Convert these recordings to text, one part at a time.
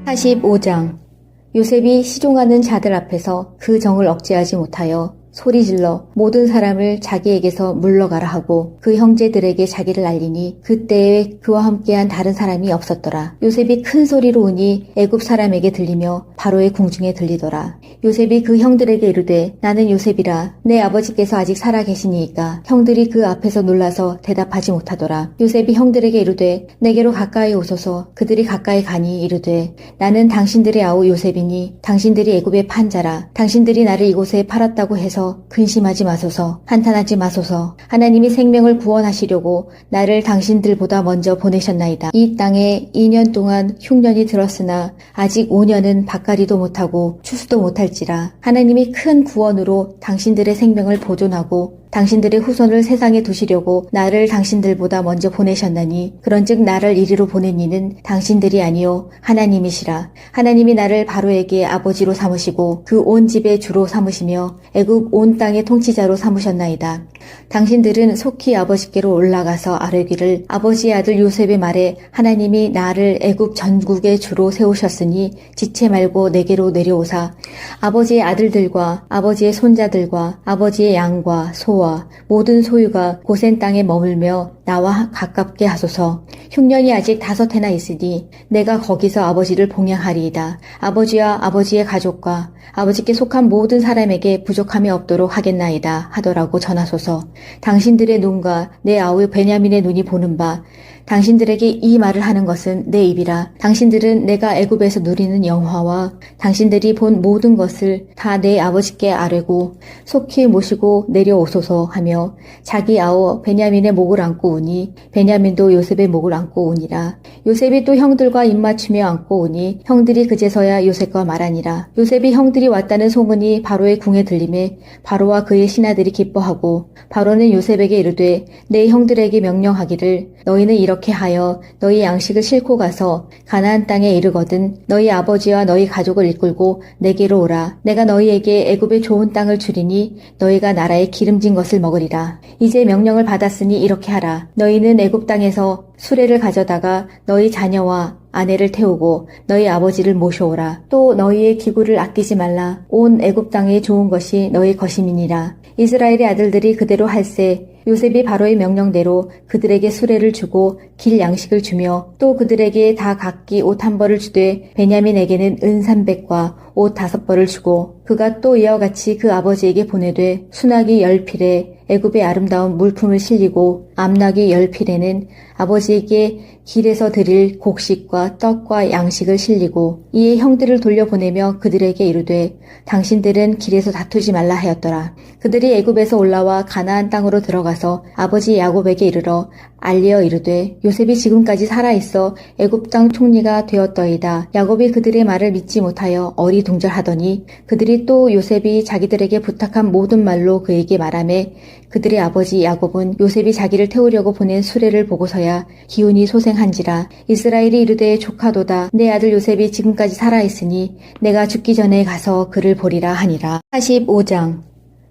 45장. 요셉이 시종하는 자들 앞에서 그 정을 억제하지 못하여 소리질러 모든 사람을 자기에게서 물러가라 하고 그 형제들에게 자기를 알리니 그때에 그와 함께한 다른 사람이 없었더라. 요셉이 큰 소리로 우니 애굽 사람에게 들리며 바로의 궁중에 들리더라. 요셉이 그 형들에게 이르되 나는 요셉이라. 내 아버지께서 아직 살아 계시니이까. 형들이 그 앞에서 놀라서 대답하지 못하더라. 요셉이 형들에게 이르되 내게로 가까이 오소서. 그들이 가까이 가니 이르되 나는 당신들의 아우 요셉이니 당신들이 애굽의 판자라. 당신들이 나를 이곳에 팔았다고 해서 근심하지 마소서. 한탄하지 마소서. 하나님이 생명을 구원하시려고 나를 당신들보다 먼저 보내셨나이다. 이 땅에 2년 동안 흉년이 들었으나 아직 5년은 밭가리도 못하고 추수도 못할지라. 하나님이 큰 구원으로 당신들의 생명을 보존하고 당신들의 후손을 세상에 두시려고 나를 당신들보다 먼저 보내셨나니 그런즉 나를 이리로 보낸 이는 당신들이 아니요 하나님이시라. 하나님이 나를 바로에게 아버지로 삼으시고 그 온 집의 주로 삼으시며 애굽 온 땅의 통치자로 삼으셨나이다. 당신들은 속히 아버지께로 올라가서 아뢰기를 아버지의 아들 요셉의 말에 하나님이 나를 애굽 전국의 주로 세우셨으니 지체 말고 내게로 내려오사 아버지의 아들들과 아버지의 손자들과 아버지의 양과 소와 모든 소유가 고센 땅에 머물며 나와 가깝게 하소서. 흉년이 아직 5해나 있으니 내가 거기서 아버지를 봉양하리이다. 아버지와 아버지의 가족과 아버지께 속한 모든 사람에게 부족함이 없도록 하겠나이다 하더라고 전하소서. 당신들의 눈과 내 아우 베냐민의 눈이 보는 바 당신들에게 이 말을 하는 것은 내 입이라. 당신들은 내가 애굽에서 누리는 영화와 당신들이 본 모든 것을 다 내 아버지께 아뢰고 속히 모시고 내려오소서 하며 자기 아우 베냐민의 목을 안고 우니 베냐민도 요셉의 목을 안고 우니라. 요셉이 또 형들과 입맞추며 안고 우니 형들이 그제서야 요셉과 말하니라. 요셉이 형들이 왔다는 소문이 바로의 궁에 들림에 바로와 그의 신하들이 기뻐하고 바로는 요셉에게 이르되 내 형들에게 명령하기를 너희는 이렇게 하여 너희 양식을 싣고 가서 가나안 땅에 이르거든 너희 아버지와 너희 가족을 이끌고 내게로 오라. 내가 너희에게 애굽의 좋은 땅을 주리니 너희가 나라의 기름진 것을 먹으리라. 이제 명령을 받았으니 이렇게 하라. 너희는 애굽 땅에서 수레를 가져다가 너희 자녀와 아내를 태우고 너희 아버지를 모셔오라. 또 너희의 기구를 아끼지 말라. 온 애굽 땅에 좋은 것이 너희 것임이니라. 이스라엘의 아들들이 그대로 할세 요셉이 바로의 명령대로 그들에게 수레를 주고 길 양식을 주며 또 그들에게 다 각기 옷 1벌을 주되 베냐민에게는 은 300과 옷 5벌을 주고 그가 또 이와 같이 그 아버지에게 보내되 수나기 10필에 애굽의 아름다운 물품을 실리고 암나기 10필에는 아버지에게 길에서 드릴 곡식과 떡과 양식을 실리고 이에 형들을 돌려보내며 그들에게 이르되 당신들은 길에서 다투지 말라 하였더라. 그들이 애굽에서 올라와 가나안 땅으로 들어가서 아버지 야곱에게 이르러 알리어 이르되 요셉이 지금까지 살아있어 애굽 땅 총리가 되었더이다. 야곱이 그들의 말을 믿지 못하여 어리둥절하더니 그들이 또 요셉이 자기들에게 부탁한 모든 말로 그에게 말하매 그들의 아버지 야곱은 요셉이 자기를 태우려고 보낸 수레를 보고서야 기운이 소생한지라. 이스라엘이 이르되 조카도다. 내 아들 요셉이 지금까지 살아있으니 내가 죽기 전에 가서 그를 보리라 하니라. 45장.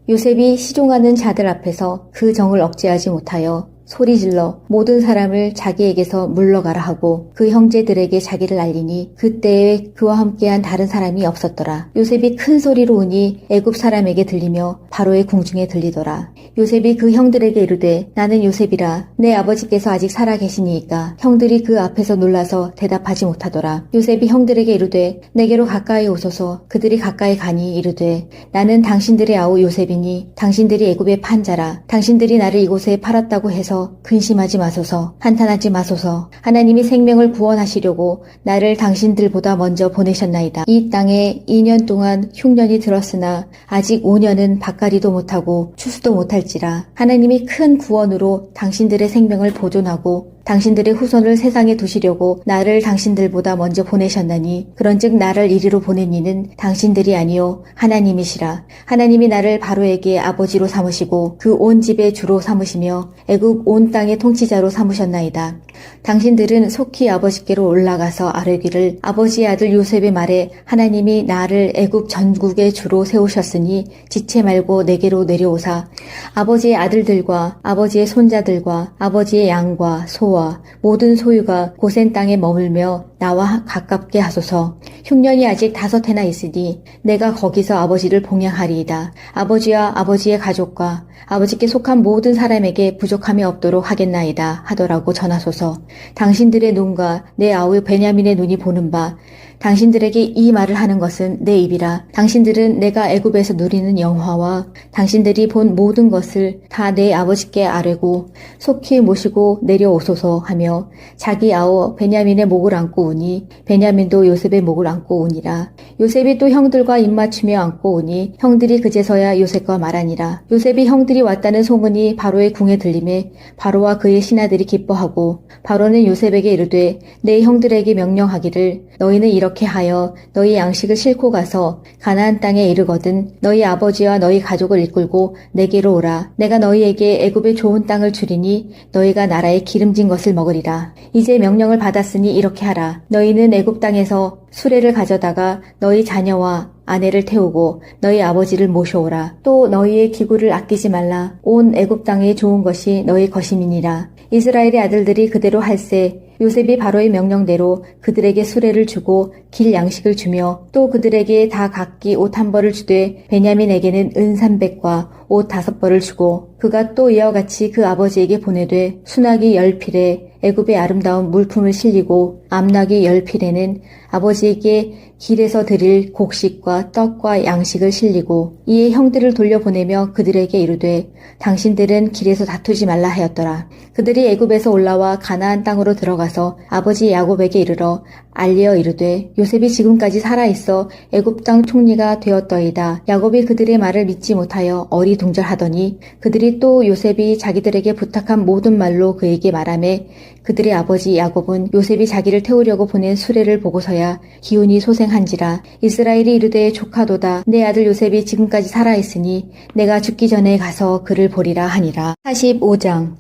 요셉이 시종하는 자들 앞에서 그 정을 억제하지 못하여 소리질러 모든 사람을 자기에게서 물러가라 하고 그 형제들에게 자기를 알리니 그때에 그와 함께한 다른 사람이 없었더라. 요셉이 큰 소리로 우니 애굽 사람에게 들리며 바로의 궁중에 들리더라. 요셉이 그 형들에게 이르되 나는 요셉이라. 내 아버지께서 아직 살아 계시니이까. 형들이 그 앞에서 놀라서 대답하지 못하더라. 요셉이 형들에게 이르되 내게로 가까이 오소서. 그들이 가까이 가니 이르되 나는 당신들의 아우 요셉이니 당신들이 애굽의 판자라. 당신들이 나를 이곳에 팔았다고 해서 근심하지 마소서. 한탄하지 마소서. 하나님이 생명을 구원하시려고 나를 당신들보다 먼저 보내셨나이다. 이 땅에 2년 동안 흉년이 들었으나 아직 5년은 밭가리도 못하고 추수도 못할지라. 하나님이 큰 구원으로 당신들의 생명을 보존하고 당신들의 후손을 세상에 두시려고 나를 당신들보다 먼저 보내셨나니 그런즉 나를 이리로 보낸 이는 당신들이 아니요 하나님이시라. 하나님이 나를 바로에게 아버지로 삼으시고 그 온 집의 주로 삼으시며 애굽 온 땅의 통치자로 삼으셨나이다. 당신들은 속히 아버지께로 올라가서 아뢰기를 아버지의 아들 요셉의 말에 하나님이 나를 애굽 전국의 주로 세우셨으니 지체 말고 내게로 내려오사 아버지의 아들들과 아버지의 손자들과 아버지의 양과 소와 소와 모든 소유가 고센 땅에 머물며 나와 가깝게 하소서. 흉년이 아직 5해나 있으니 내가 거기서 아버지를 봉양하리이다. 아버지와 아버지의 가족과 아버지께 속한 모든 사람에게 부족함이 없도록 하겠나이다 하더라고 전하소서. 당신들의 눈과 내 아우 베냐민의 눈이 보는 바 당신들에게 이 말을 하는 것은 내 입이라. 당신들은 내가 애굽에서 누리는 영화와 당신들이 본 모든 것을 다 내 아버지께 아뢰고 속히 모시고 내려오소서 하며 자기 아우 베냐민의 목을 안고 우니 베냐민도 요셉의 목을 안고 우니라. 요셉이 또 형들과 입맞추며 안고 우니 형들이 그제서야 요셉과 말하니라. 요셉이 형들이 왔다는 소문이 바로의 궁에 들림에 바로와 그의 신하들이 기뻐하고 바로는 요셉에게 이르되 내 형들에게 명령하기를 너희는 이렇게 하여 너희 양식을 싣고 가서 가나안 땅에 이르거든 너희 아버지와 너희 가족을 이끌고 내게로 오라. 내가 너희에게 애굽의 좋은 땅을 주리니 너희가 나라에 기름진 것을 먹으리라. 이제 명령을 받았으니 이렇게 하라. 너희는 애굽 땅에서 수레를 가져다가 너희 자녀와 아내를 태우고 너희 아버지를 모셔오라. 또 너희의 기구를 아끼지 말라. 온 애굽 땅에 좋은 것이 너희 것임이니라. 이스라엘의 아들들이 그대로 할세 요셉이 바로의 명령대로 그들에게 수레를 주고 길 양식을 주며 또 그들에게 다 각기 옷 1벌을 주되 베냐민에게는 은 300과 옷 5벌을 주고 그가 또 이와 같이 그 아버지에게 보내되 수나기 10필에 애굽의 아름다운 물품을 실리고 암나기 10필에는 아버지에게 길에서 드릴 곡식과 떡과 양식을 실리고 이에 형들을 돌려보내며 그들에게 이르되 당신들은 길에서 다투지 말라 하였더라. 그들이 애굽에서 올라와 가나안 땅으로 들어가서 아버지 야곱에게 이르러 알리어 이르되 요셉이 지금까지 살아있어 애굽 땅 총리가 되었더이다. 야곱이 그들의 말을 믿지 못하여 어리둥절하더니 그들이 또 요셉이 자기들에게 부탁한 모든 말로 그에게 말하매 그들의 아버지 야곱은 요셉이 자기를 태우려고 보낸 수레를 보고서야 기운이 소생한지라. 이스라엘이 이르되 조카도다. 내 아들 요셉이 지금까지 살아있으니 내가 죽기 전에 가서 그를 보리라 하니라. 45장.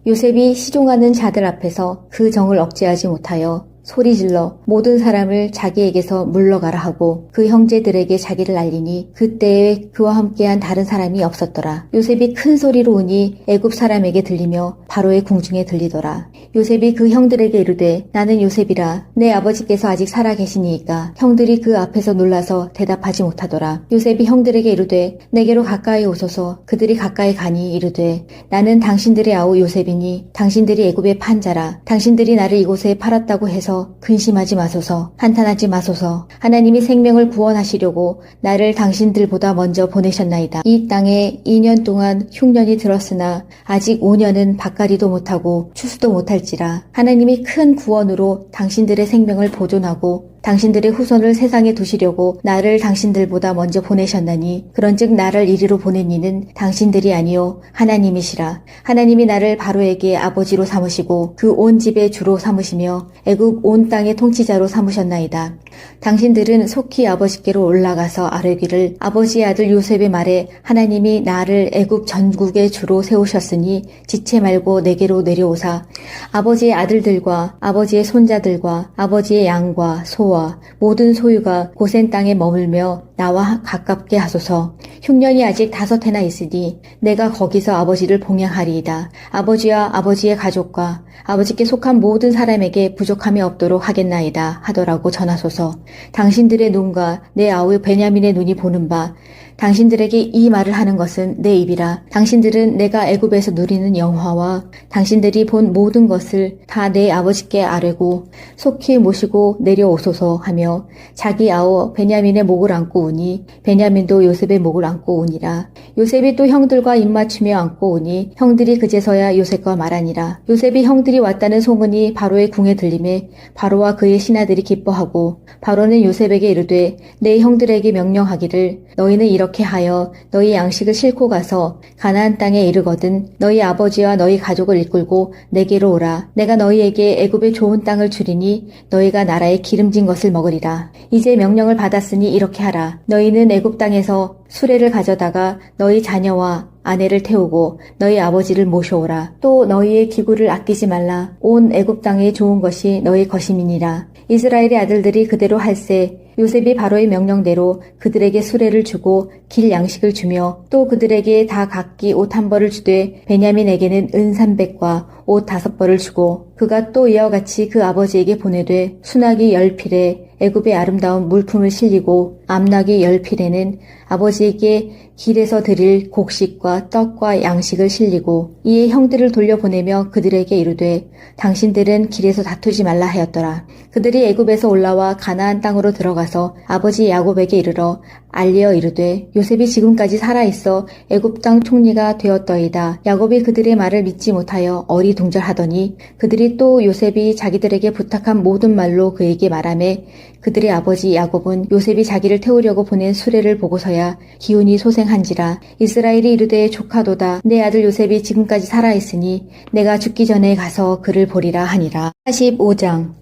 요셉이 시종하는 자들 앞에서 그 정을 억제하지 못하여 소리질러 모든 사람을 자기에게서 물러가라 하고 그 형제들에게 자기를 알리니 그때에 그와 함께한 다른 사람이 없었더라. 요셉이 큰 소리로 우니 애굽 사람에게 들리며 바로의 궁중에 들리더라. 요셉이 그 형들에게 이르되 나는 요셉이라. 내 아버지께서 아직 살아 계시니이까. 형들이 그 앞에서 놀라서 대답하지 못하더라. 요셉이 형들에게 이르되 내게로 가까이 오소서. 그들이 가까이 가니 이르되 나는 당신들의 아우 요셉이니 당신들이 애굽의 판자라. 당신들이 나를 이곳에 팔았다고 해서 근심하지 마소서. 한탄하지 마소서. 하나님이 생명을 구원하시려고 나를 당신들보다 먼저 보내셨나이다. 이 땅에 2년 동안 흉년이 들었으나 아직 5년은 밭갈이도 못하고 추수도 못할지라. 하나님이 큰 구원으로 당신들의 생명을 보존하고 당신들의 후손을 세상에 두시려고 나를 당신들보다 먼저 보내셨나니 그런즉 나를 이리로 보낸 이는 당신들이 아니요 하나님이시라. 하나님이 나를 바로에게 아버지로 삼으시고 그 온 집의 주로 삼으시며 애굽 온 땅의 통치자로 삼으셨나이다. 당신들은 속히 아버지께로 올라가서 아뢰기를 아버지의 아들 요셉의 말에 하나님이 나를 애굽 전국의 주로 세우셨으니 지체 말고 내게로 내려오사 아버지의 아들들과 아버지의 손자들과 아버지의 양과 소와 모든 소유가 고센 땅에 머물며 나와 가깝게 하소서. 흉년이 아직 5해나 있으니 내가 거기서 아버지를 봉양하리이다. 아버지와 아버지의 가족과 아버지께 속한 모든 사람에게 부족함이 없도록 하겠나이다 하더라고 전하소서. 당신들의 눈과 내 아우 베냐민의 눈이 보는 바 당신들에게 이 말을 하는 것은 내 입이라. 당신들은 내가 애굽에서 누리는 영화와 당신들이 본 모든 것을 다 내 아버지께 아뢰고 속히 모시고 내려오소서 하며 자기 아우 베냐민의 목을 안고 우니 베냐민도 요셉의 목을 안고 우니라. 요셉이 또 형들과 입맞추며 안고 우니 형들이 그제서야 요셉과 말하니라. 요셉이 형들이 왔다는 소문이 바로의 궁에 들림에 바로와 그의 신하들이 기뻐하고 바로는 요셉에게 이르되 내 형들에게 명령하기를 너희는 이렇게 하여 너희 양식을 싣고 가서 가나안 땅에 이르거든 너희 아버지와 너희 가족을 이끌고 내게로 오라. 내가 너희에게 애굽의 좋은 땅을 주리니 너희가 나라에 기름진 것을 먹으리라. 이제 명령을 받았으니 이렇게 하라. 너희는 애굽 땅에서 수레를 가져다가 너희 자녀와 아내를 태우고 너희 아버지를 모셔오라. 또 너희의 기구를 아끼지 말라. 온 애굽 땅에 좋은 것이 너희 것임이니라. 이스라엘의 아들들이 그대로 할세 요셉이 바로의 명령대로 그들에게 수레를 주고 길 양식을 주며 또 그들에게 다 각기 옷 1벌을 주되 베냐민에게는 은 300과 옷 5벌을 주고 그가 또 이와 같이 그 아버지에게 보내되 수나기 10필에 애굽의 아름다운 물품을 실리고 암나기 10필에는 아버지에게 길에서 드릴 곡식과 떡과 양식을 실리고 이에 형들을 돌려보내며 그들에게 이르되 당신들은 길에서 다투지 말라 하였더라. 그들이 애굽에서 올라와 가나안 땅으로 들어가서 아버지 야곱에게 이르러 알리어 이르되 요셉이 지금까지 살아있어 애굽 땅 총리가 되었더이다. 야곱이 그들의 말을 믿지 못하여 어리둥절하더니 그들이 또 요셉이 자기들에게 부탁한 모든 말로 그에게 말하매 그들의 아버지 야곱은 요셉이 자기를 태우려고 보낸 수레를 보고서야 기운이 소생한지라. 이스라엘이 이르되 조카도다. 내 아들 요셉이 지금까지 살아있으니 내가 죽기 전에 가서 그를 보리라 하니라. 45장.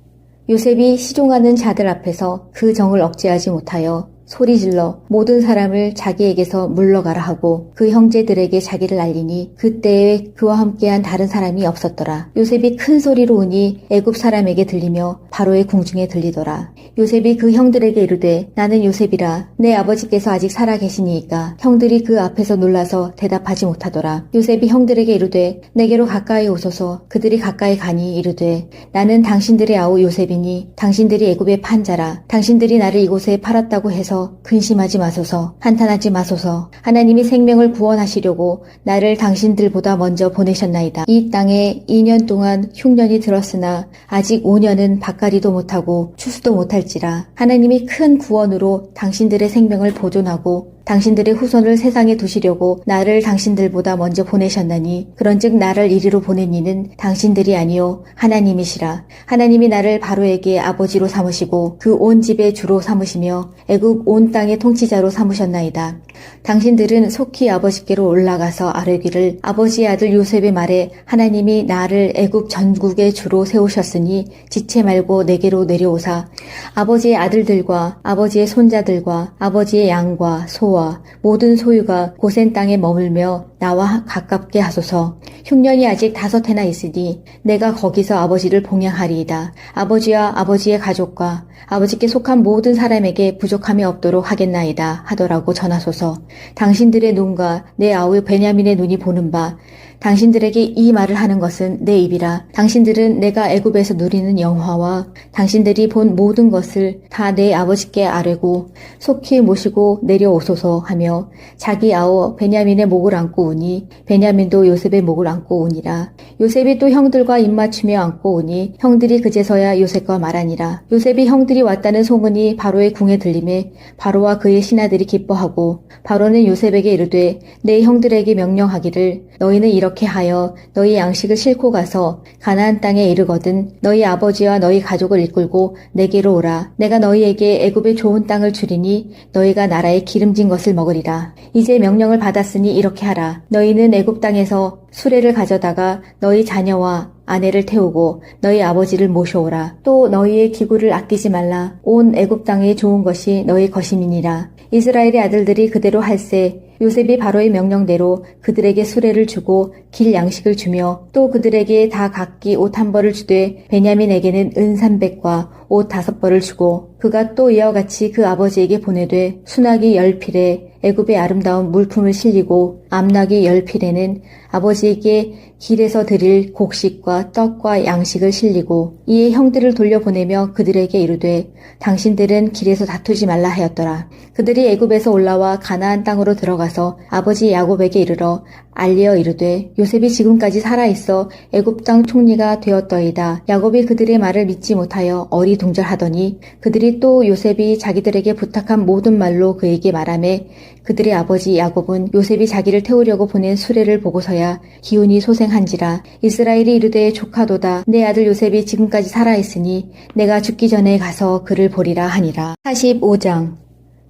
요셉이 시종하는 자들 앞에서 그 정을 억제하지 못하여 소리질러 모든 사람을 자기에게서 물러가라 하고 그 형제들에게 자기를 알리니 그때에 그와 함께한 다른 사람이 없었더라. 요셉이 큰 소리로 우니 애굽 사람에게 들리며 바로의 궁중에 들리더라. 요셉이 그 형들에게 이르되 나는 요셉이라. 내 아버지께서 아직 살아 계시니이까. 형들이 그 앞에서 놀라서 대답하지 못하더라. 요셉이 형들에게 이르되 내게로 가까이 오소서. 그들이 가까이 가니 이르되 나는 당신들의 아우 요셉이니 당신들이 애굽의 판자라. 당신들이 나를 이곳에 팔았다고 해서 근심하지 마소서. 한탄하지 마소서. 하나님이 생명을 구원하시려고 나를 당신들보다 먼저 보내셨나이다. 이 땅에 2년 동안 흉년이 들었으나 아직 5년은 밭가리도 못하고 추수도 못할지라. 하나님이 큰 구원으로 당신들의 생명을 보존하고 당신들의 후손을 세상에 두시려고 나를 당신들보다 먼저 보내셨나니 그런즉 나를 이리로 보낸 이는 당신들이 아니요 하나님이시라. 하나님이 나를 바로에게 아버지로 삼으시고 그 온 집의 주로 삼으시며 애굽 온 땅의 통치자로 삼으셨나이다. 당신들은 속히 아버지께로 올라가서 아뢰기를 아버지의 아들 요셉의 말에 하나님이 나를 애굽 전국의 주로 세우셨으니 지체 말고 내게로 내려오사 아버지의 아들들과 아버지의 손자들과 아버지의 양과 소와 모든 소유가 고센 땅에 머물며 나와 가깝게 하소서. 흉년이 아직 5해나 있으니 내가 거기서 아버지를 봉양하리이다. 아버지와 아버지의 가족과 아버지께 속한 모든 사람에게 부족함이 없도록 하겠나이다 하더라고 전하소서. 당신들의 눈과 내 아우 베냐민의 눈이 보는 바 당신들에게 이 말을 하는 것은 내 입이라. 당신들은 내가 애굽에서 누리는 영화와 당신들이 본 모든 것을 다 내 아버지께 아뢰고 속히 모시고 내려오소서 하며 자기 아우 베냐민의 목을 안고 우니 베냐민도 요셉의 목을 안고 우니라. 요셉이 또 형들과 입맞추며 안고 우니 형들이 그제서야 요셉과 말하니라. 요셉이 형들이 왔다는 소문이 바로의 궁에 들림에 바로와 그의 신하들이 기뻐하고 바로는 요셉에게 이르되 내 형들에게 명령하기를 너희는 이렇게 하여 너희 양식을 싣고 가서 가나안 땅에 이르거든 너희 아버지와 너희 가족을 이끌고 내게로 오라. 내가 너희에게 애굽의 좋은 땅을 주리니 너희가 나라의 기름진 것을 먹으리라. 이제 명령을 받았으니 이렇게 하라. 너희는 애굽 땅에서 수레를 가져다가 너희 자녀와 아내를 태우고 너희 아버지를 모셔오라. 또 너희의 기구를 아끼지 말라. 온 애굽 땅에 좋은 것이 너희 것임이니라. 이스라엘의 아들들이 그대로 할세 요셉이 바로의 명령대로 그들에게 수레를 주고 길 양식을 주며 또 그들에게 다 각기 옷 1벌을 주되 베냐민에게는 은 300과 옷 5벌을 주고 그가 또 이와 같이 그 아버지에게 보내되 수나기 10필에 애굽의 아름다운 물품을 실리고 암나기 10필에는 아버지에게 길에서 드릴 곡식과 떡과 양식을 실리고 이에 형들을 돌려보내며 그들에게 이르되 당신들은 길에서 다투지 말라 하였더라. 그들이 애굽에서 올라와 가나안 땅으로 들어가서 아버지 야곱에게 이르러 알리어 이르되 요셉이 지금까지 살아있어 애굽 땅 총리가 되었더이다. 야곱이 그들의 말을 믿지 못하여 어리둥절하더니 그들이 또 요셉이 자기들에게 부탁한 모든 말로 그에게 말하매 그들의 아버지 야곱은 요셉이 자기를 태우려고 보낸 수레를 보고서야 기운이 소생한지라. 이스라엘이 이르되 조카도다. 내 아들 요셉이 지금까지 살아있으니 내가 죽기 전에 가서 그를 보리라 하니라. 45장.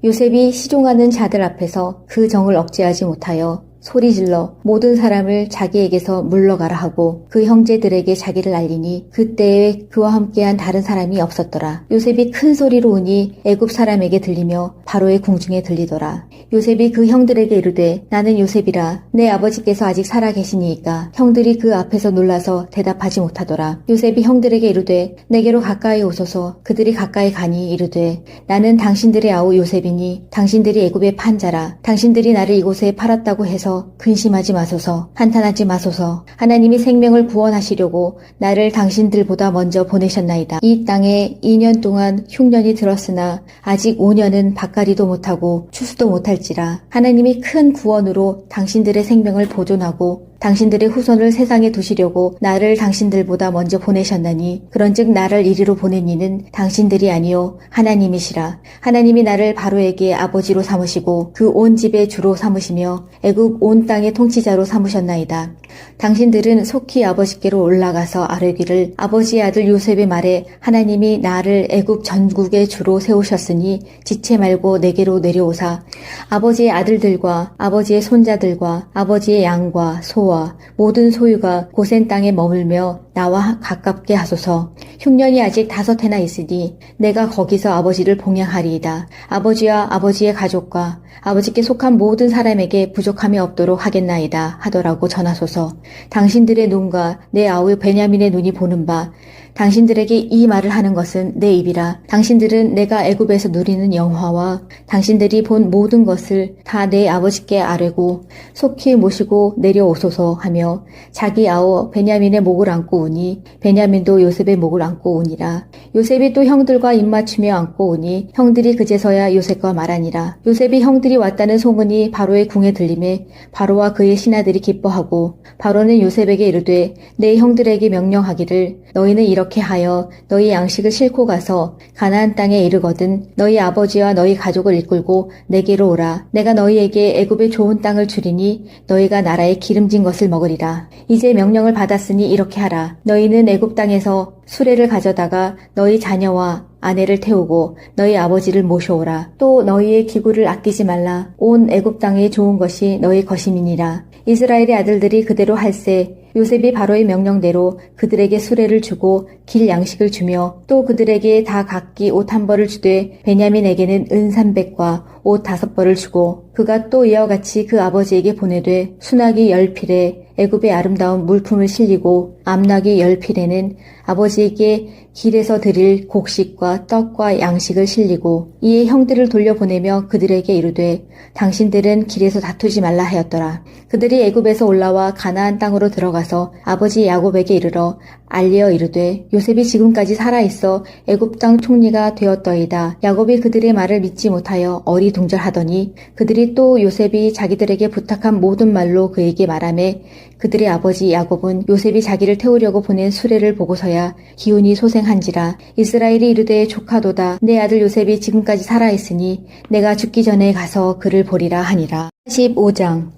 요셉이 시종하는 자들 앞에서 그 정을 억제하지 못하여 소리질러 모든 사람을 자기에게서 물러가라 하고 그 형제들에게 자기를 알리니 그때에 그와 함께한 다른 사람이 없었더라. 요셉이 큰 소리로 우니 애굽 사람에게 들리며 바로의 궁중에 들리더라. 요셉이 그 형들에게 이르되 나는 요셉이라. 내 아버지께서 아직 살아 계시니이까. 형들이 그 앞에서 놀라서 대답하지 못하더라. 요셉이 형들에게 이르되 내게로 가까이 오소서. 그들이 가까이 가니 이르되 나는 당신들의 아우 요셉이니 당신들이 애굽의 판자라. 당신들이 나를 이곳에 팔았다고 해서 해서 근심하지 마소서. 한탄하지 마소서. 하나님이 생명을 구원하시려고 나를 당신들보다 먼저 보내셨나이다. 이 땅에 2년 동안 흉년이 들었으나 아직 5년은 밭가리도 못하고 추수도 못할지라. 하나님이 큰 구원으로 당신들의 생명을 보존하고 당신들의 후손을 세상에 두시려고 나를 당신들보다 먼저 보내셨나니 그런즉 나를 이리로 보낸 이는 당신들이 아니요 하나님이시라. 하나님이 나를 바로에게 아버지로 삼으시고 그 온 집의 주로 삼으시며 애굽 온 땅의 통치자로 삼으셨나이다. 당신들은 속히 아버지께로 올라가서 아뢰기를 아버지의 아들 요셉의 말에 하나님이 나를 애굽 전국의 주로 세우셨으니 지체 말고 내게로 내려오사 아버지의 아들들과 아버지의 손자들과 아버지의 양과 소와 모든 소유가 고센 땅에 머물며 나와 가깝게 하소서. 흉년이 아직 5해나 있으니 내가 거기서 아버지를 봉양하리이다. 아버지와 아버지의 가족과 아버지께 속한 모든 사람에게 부족함이 없도록 하겠나이다 하더라고 전하소서. 당신들의 눈과 내 아우 베냐민의 눈이 보는 바 당신들에게 이 말을 하는 것은 내 입이라. 당신들은 내가 애굽에서 누리는 영화와 당신들이 본 모든 것을 다 내 아버지께 아뢰고 속히 모시고 내려오소서 하며 자기 아우 베냐민의 목을 안고 오니 베냐민도 요셉의 목을 안고 오니라. 요셉이 또 형들과 입맞추며 안고 오니 형들이 그제서야 요셉과 말하니라. 요셉이 형들이 왔다는 소문이 바로의 궁에 들림에 바로와 그의 신하들이 기뻐하고 바로는 요셉에게 이르되 내 형들에게 명령하기를 너희는 이렇게 하여 너희 양식을 싣고 가서 가나안 땅에 이르거든 너희 아버지와 너희 가족을 이끌고 내게로 오라. 내가 너희에게 애굽의 좋은 땅을 주리니 너희가 나라의 기름진 것을 먹으리라. 이제 명령을 받았으니 이렇게 하라. 너희는 애굽 땅에서 수레를 가져다가 너희 자녀와 아내를 태우고 너희 아버지를 모셔오라. 또 너희의 기구를 아끼지 말라. 온 애굽 땅에 좋은 것이 너희 것임이니라. 이스라엘의 아들들이 그대로 할세 요셉이 바로의 명령대로 그들에게 수레를 주고 길 양식을 주며 또 그들에게 다 각기 옷 1벌을 주되 베냐민에게는 은 300과 옷 5벌을 주고 그가 또 이와 같이 그 아버지에게 보내되 수나기 10필에 애굽의 아름다운 물품을 실리고 암나귀 10필에는 아버지에게 길에서 드릴 곡식과 떡과 양식을 실리고 이에 형들을 돌려보내며 그들에게 이르되 당신들은 길에서 다투지 말라 하였더라. 그들이 애굽에서 올라와 가나안 땅으로 들어가서 아버지 야곱에게 이르러 알리어 이르되 요셉이 지금까지 살아있어 애굽 땅 총리가 되었더이다. 야곱이 그들의 말을 믿지 못하여 어리둥절하더니 그들이 또 요셉이 자기들에게 부탁한 모든 말로 그에게 말하매 그들의 아버지 야곱은 요셉이 자기를 태우려고 보낸 수레를 보고서야 기운이 소생한지라. 이스라엘이 이르되 조카도다. 내 아들 요셉이 지금까지 살아있으니 내가 죽기 전에 가서 그를 보리라 하니라. 15장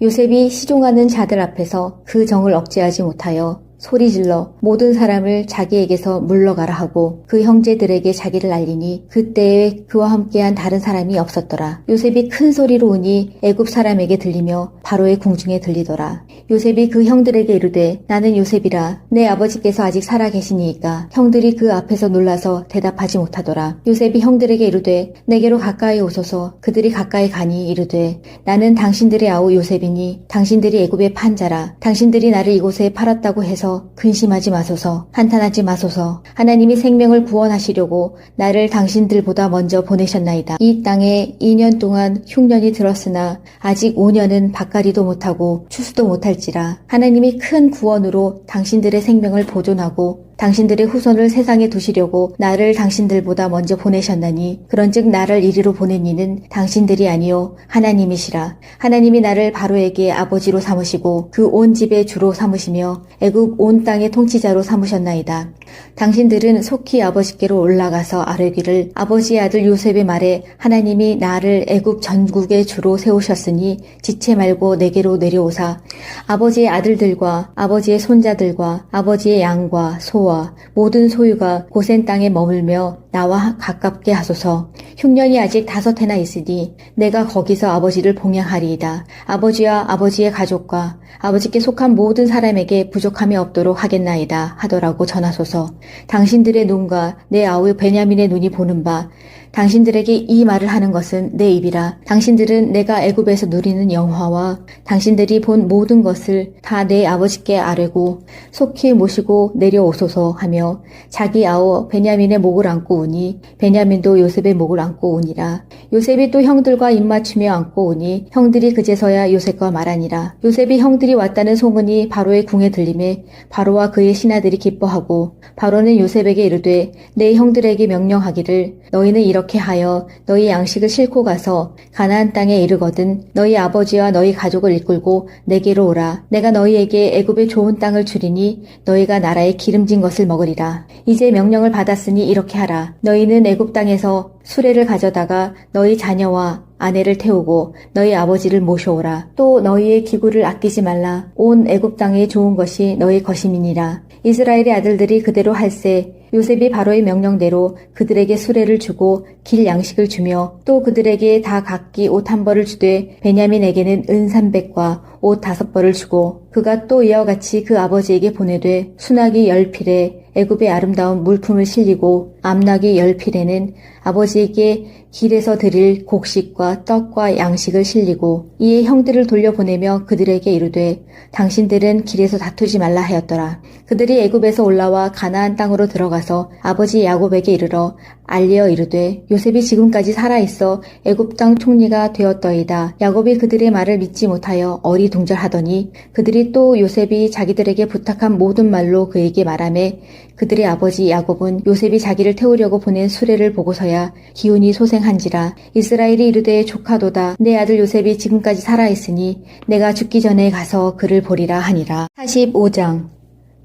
요셉이 시종하는 자들 앞에서 그 정을 억제하지 못하여 소리질러 모든 사람을 자기에게서 물러가라 하고 그 형제들에게 자기를 알리니 그때에 그와 함께한 다른 사람이 없었더라. 요셉이 큰 소리로 우니 애굽 사람에게 들리며 바로의 궁중에 들리더라. 요셉이 그 형들에게 이르되 나는 요셉이라. 내 아버지께서 아직 살아 계시니이까. 형들이 그 앞에서 놀라서 대답하지 못하더라. 요셉이 형들에게 이르되 내게로 가까이 오소서. 그들이 가까이 가니 이르되 나는 당신들의 아우 요셉이니 당신들이 애굽의 판자라. 당신들이 나를 이곳에 팔았다고 해서 근심하지 마소서. 한탄하지 마소서. 하나님이 생명을 구원하시려고 나를 당신들보다 먼저 보내셨나이다. 이 땅에 2년 동안 흉년이 들었으나 아직 5년은 밭가리도 못하고 추수도 못할지라. 하나님이 큰 구원으로 당신들의 생명을 보존하고 당신들의 후손을 세상에 두시려고 나를 당신들보다 먼저 보내셨나니 그런즉 나를 이리로 보낸 이는 당신들이 아니요 하나님이시라. 하나님이 나를 바로에게 아버지로 삼으시고 그 온 집의 주로 삼으시며 애굽 온 땅의 통치자로 삼으셨나이다. 당신들은 속히 아버지께로 올라가서 아뢰기를 아버지의 아들 요셉의 말에 하나님이 나를 애굽 전국의 주로 세우셨으니 지체 말고 내게로 내려오사 아버지의 아들들과 아버지의 손자들과 아버지의 양과 소와 모든 소유가 고센 땅에 머물며 나와 가깝게 하소서. 흉년이 아직 5해나 있으니 내가 거기서 아버지를 봉양하리이다. 아버지와 아버지의 가족과 아버지께 속한 모든 사람에게 부족함이 없도록 하겠나이다 하더라고 전하소서. 당신들의 눈과 내 아우 베냐민의 눈이 보는 바 당신들에게 이 말을 하는 것은 내 입이라. 당신들은 내가 애굽에서 누리는 영화와 당신들이 본 모든 것을 다 내 아버지께 아뢰고 속히 모시고 내려오소서 하며 자기 아우 베냐민의 목을 안고 오니 베냐민도 요셉의 목을 안고 안고 오니라. 요셉이 또 형들과 입맞추며 안고 오니 형들이 그제서야 요셉과 말하니라. 요셉이 형들이 왔다는 소문이 바로의 궁에 들림에 바로와 그의 신하들이 기뻐하고 바로는 요셉에게 이르되 내 형들에게 명령하기를 너희는 이렇게 하여 너희 양식을 싣고 가서 가나안 땅에 이르거든 너희 아버지와 너희 가족을 이끌고 내게로 오라. 내가 너희에게 애굽의 좋은 땅을 주리니 너희가 나라의 기름진 것을 먹으리라. 이제 명령을 받았으니 이렇게 하라. 너희는 애굽 땅에서 수레를 가져다가 너희 자녀와 아내를 태우고 너희 아버지를 모셔오라. 또 너희의 기구를 아끼지 말라. 온 애굽 땅에 좋은 것이 너희 것임이니라. 이스라엘의 아들들이 그대로 할세 요셉이 바로의 명령대로 그들에게 수레를 주고 길 양식을 주며 또 그들에게 다 각기 옷 한 벌을 주되 베냐민에게는 은 300과 옷 5벌을 주고 그가 또 이와 같이 그 아버지에게 보내되 수나기 10필에 애굽의 아름다운 물품을 실리고 암나기 10필에는 아버지에게 길에서 드릴 곡식과 떡과 양식을 실리고 이에 형들을 돌려보내며 그들에게 이르되 당신들은 길에서 다투지 말라 하였더라. 그들이 애굽에서 올라와 가나안 땅으로 들어가서 아버지 야곱에게 이르러 알리어 이르되 요셉이 지금까지 살아있어 애굽 땅 총리가 되었더이다. 야곱이 그들의 말을 믿지 못하여 어리둥절하더니 그들이 또 요셉이 자기들에게 부탁한 모든 말로 그에게 말하매 그들의 아버지 야곱은 요셉이 자기를 태우려고 보낸 수레를 보고서야 기운이 소생한지라. 이스라엘이 이르되 조카도다. 내 아들 요셉이 지금까지 살아있으니 내가 죽기 전에 가서 그를 보리라 하니라. 45장.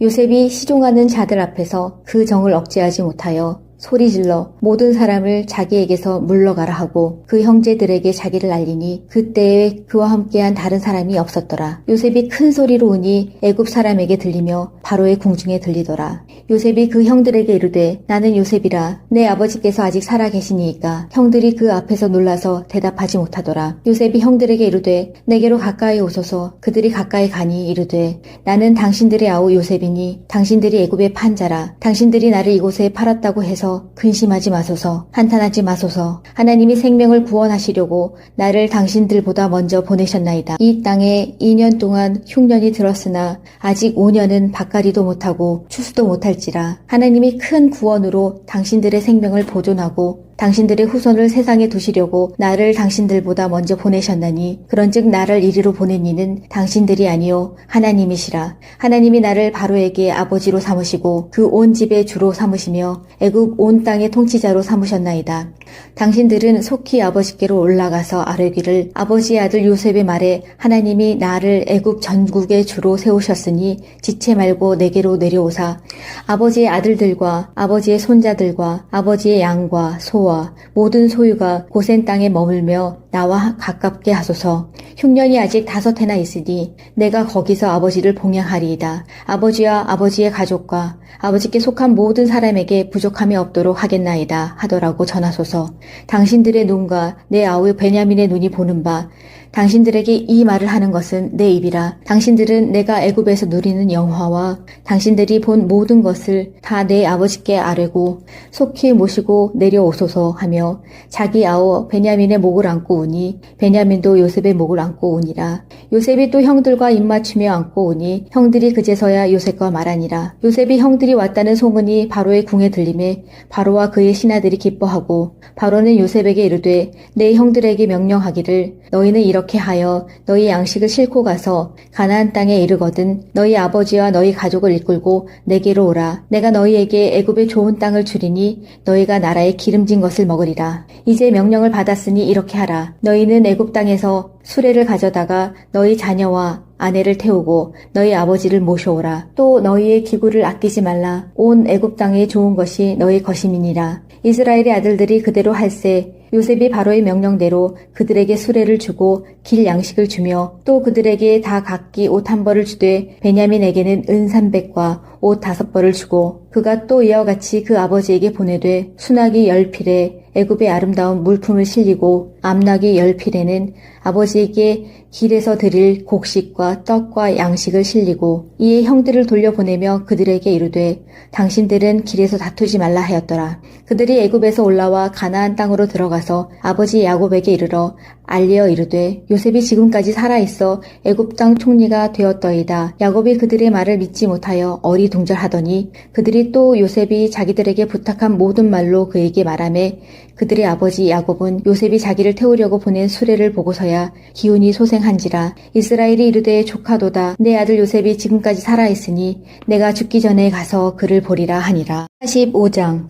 요셉이 시종하는 자들 앞에서 그 정을 억제하지 못하여 소리질러 모든 사람을 자기에게서 물러가라 하고 그 형제들에게 자기를 알리니 그때에 그와 함께한 다른 사람이 없었더라. 요셉이 큰 소리로 우니 애굽 사람에게 들리며 바로의 궁중에 들리더라. 요셉이 그 형들에게 이르되 나는 요셉이라. 내 아버지께서 아직 살아 계시니이까. 형들이 그 앞에서 놀라서 대답하지 못하더라. 요셉이 형들에게 이르되 내게로 가까이 오소서. 그들이 가까이 가니 이르되 나는 당신들의 아우 요셉이니 당신들이 애굽의 판자라. 당신들이 나를 이곳에 팔았다고 해서 근심하지 마소서. 한탄하지 마소서. 하나님이 생명을 구원하시려고 나를 당신들보다 먼저 보내셨나이다. 이 땅에 2년 동안 흉년이 들었으나 아직 5년은 밭갈이도 못하고 추수도 못할지라. 하나님이 큰 구원으로 당신들의 생명을 보존하고 당신들의 후손을 세상에 두시려고 나를 당신들보다 먼저 보내셨나니 그런즉 나를 이리로 보낸 이는 당신들이 아니요 하나님이시라. 하나님이 나를 바로에게 아버지로 삼으시고 그 온 집의 주로 삼으시며 애굽 온 땅의 통치자로 삼으셨나이다. 당신들은 속히 아버지께로 올라가서 아뢰기를 아버지의 아들 요셉의 말에 하나님이 나를 애굽 전국의 주로 세우셨으니 지체 말고 내게로 내려오사 아버지의 아들들과 아버지의 손자들과 아버지의 양과 소와 모든 소유가 고센 땅에 머물며 나와 가깝게 하소서. 흉년이 아직 5해나 있으니 내가 거기서 아버지를 봉양하리이다. 아버지와 아버지의 가족과 아버지께 속한 모든 사람에게 부족함이 없도록 하겠나이다 하더라고 전하소서. 당신들의 눈과 내 아우 베냐민의 눈이 보는 바 당신들에게 이 말을 하는 것은 내 입이라. 당신들은 내가 애굽에서 누리는 영화와 당신들이 본 모든 것을 다 내 아버지께 아뢰고 속히 모시고 내려오소서 하며 자기 아우 베냐민의 목을 안고 오니 베냐민도 요셉의 목을 안고 오니라. 요셉이 또 형들과 입맞추며 안고 오니 형들이 그제서야 요셉과 말하니라. 요셉이 형들이 왔다는 소문이 바로의 궁에 들림에 바로와 그의 신하들이 기뻐하고 바로는 요셉에게 이르되 내 형들에게 명령하기를 너희는 이렇게 하여 너희 양식을 싣고 가서 가나안 땅에 이르거든 너희 아버지와 너희 가족을 이끌고 내게로 오라. 내가 너희에게 애굽의 좋은 땅을 주리니 너희가 나라의 기름진 것을 먹으리라. 이제 명령을 받았으니 이렇게 하라. 너희는 애굽 땅에서 수레를 가져다가 너희 자녀와 아내를 태우고 너희 아버지를 모셔오라. 또 너희의 기구를 아끼지 말라. 온 애굽 땅에 좋은 것이 너희 것임이니라. 이스라엘의 아들들이 그대로 할세 요셉이 바로의 명령대로 그들에게 수레를 주고 길 양식을 주며 또 그들에게 다 각기 옷 한 벌을 주되 베냐민에게는 은 300과 옷 5벌을 주고 그가 또 이와 같이 그 아버지에게 보내되 수나기 10필에 애굽의 아름다운 물품을 실리고 암나기 10필에는 아버지에게 길에서 드릴 곡식과 떡과 양식을 실리고 이에 형들을 돌려보내며 그들에게 이르되 당신들은 길에서 다투지 말라 하였더라. 그들이 애굽에서 올라와 가나안 땅으로 들어가서 아버지 야곱에게 이르러 알리어 이르되 요셉이 지금까지 살아있어 애굽 땅 총리가 되었더이다. 야곱이 그들의 말을 믿지 못하여 어리둥절하더니 그들이 또 요셉이 자기들에게 부탁한 모든 말로 그에게 말하매 그들의 아버지 야곱은 요셉이 자기를 태우려고 보낸 수레를 보고서야 기운이 소생한지라. 이스라엘이 이르되 조카도다. 내 아들 요셉이 지금까지 살아있으니 내가 죽기 전에 가서 그를 보리라 하니라. 45장.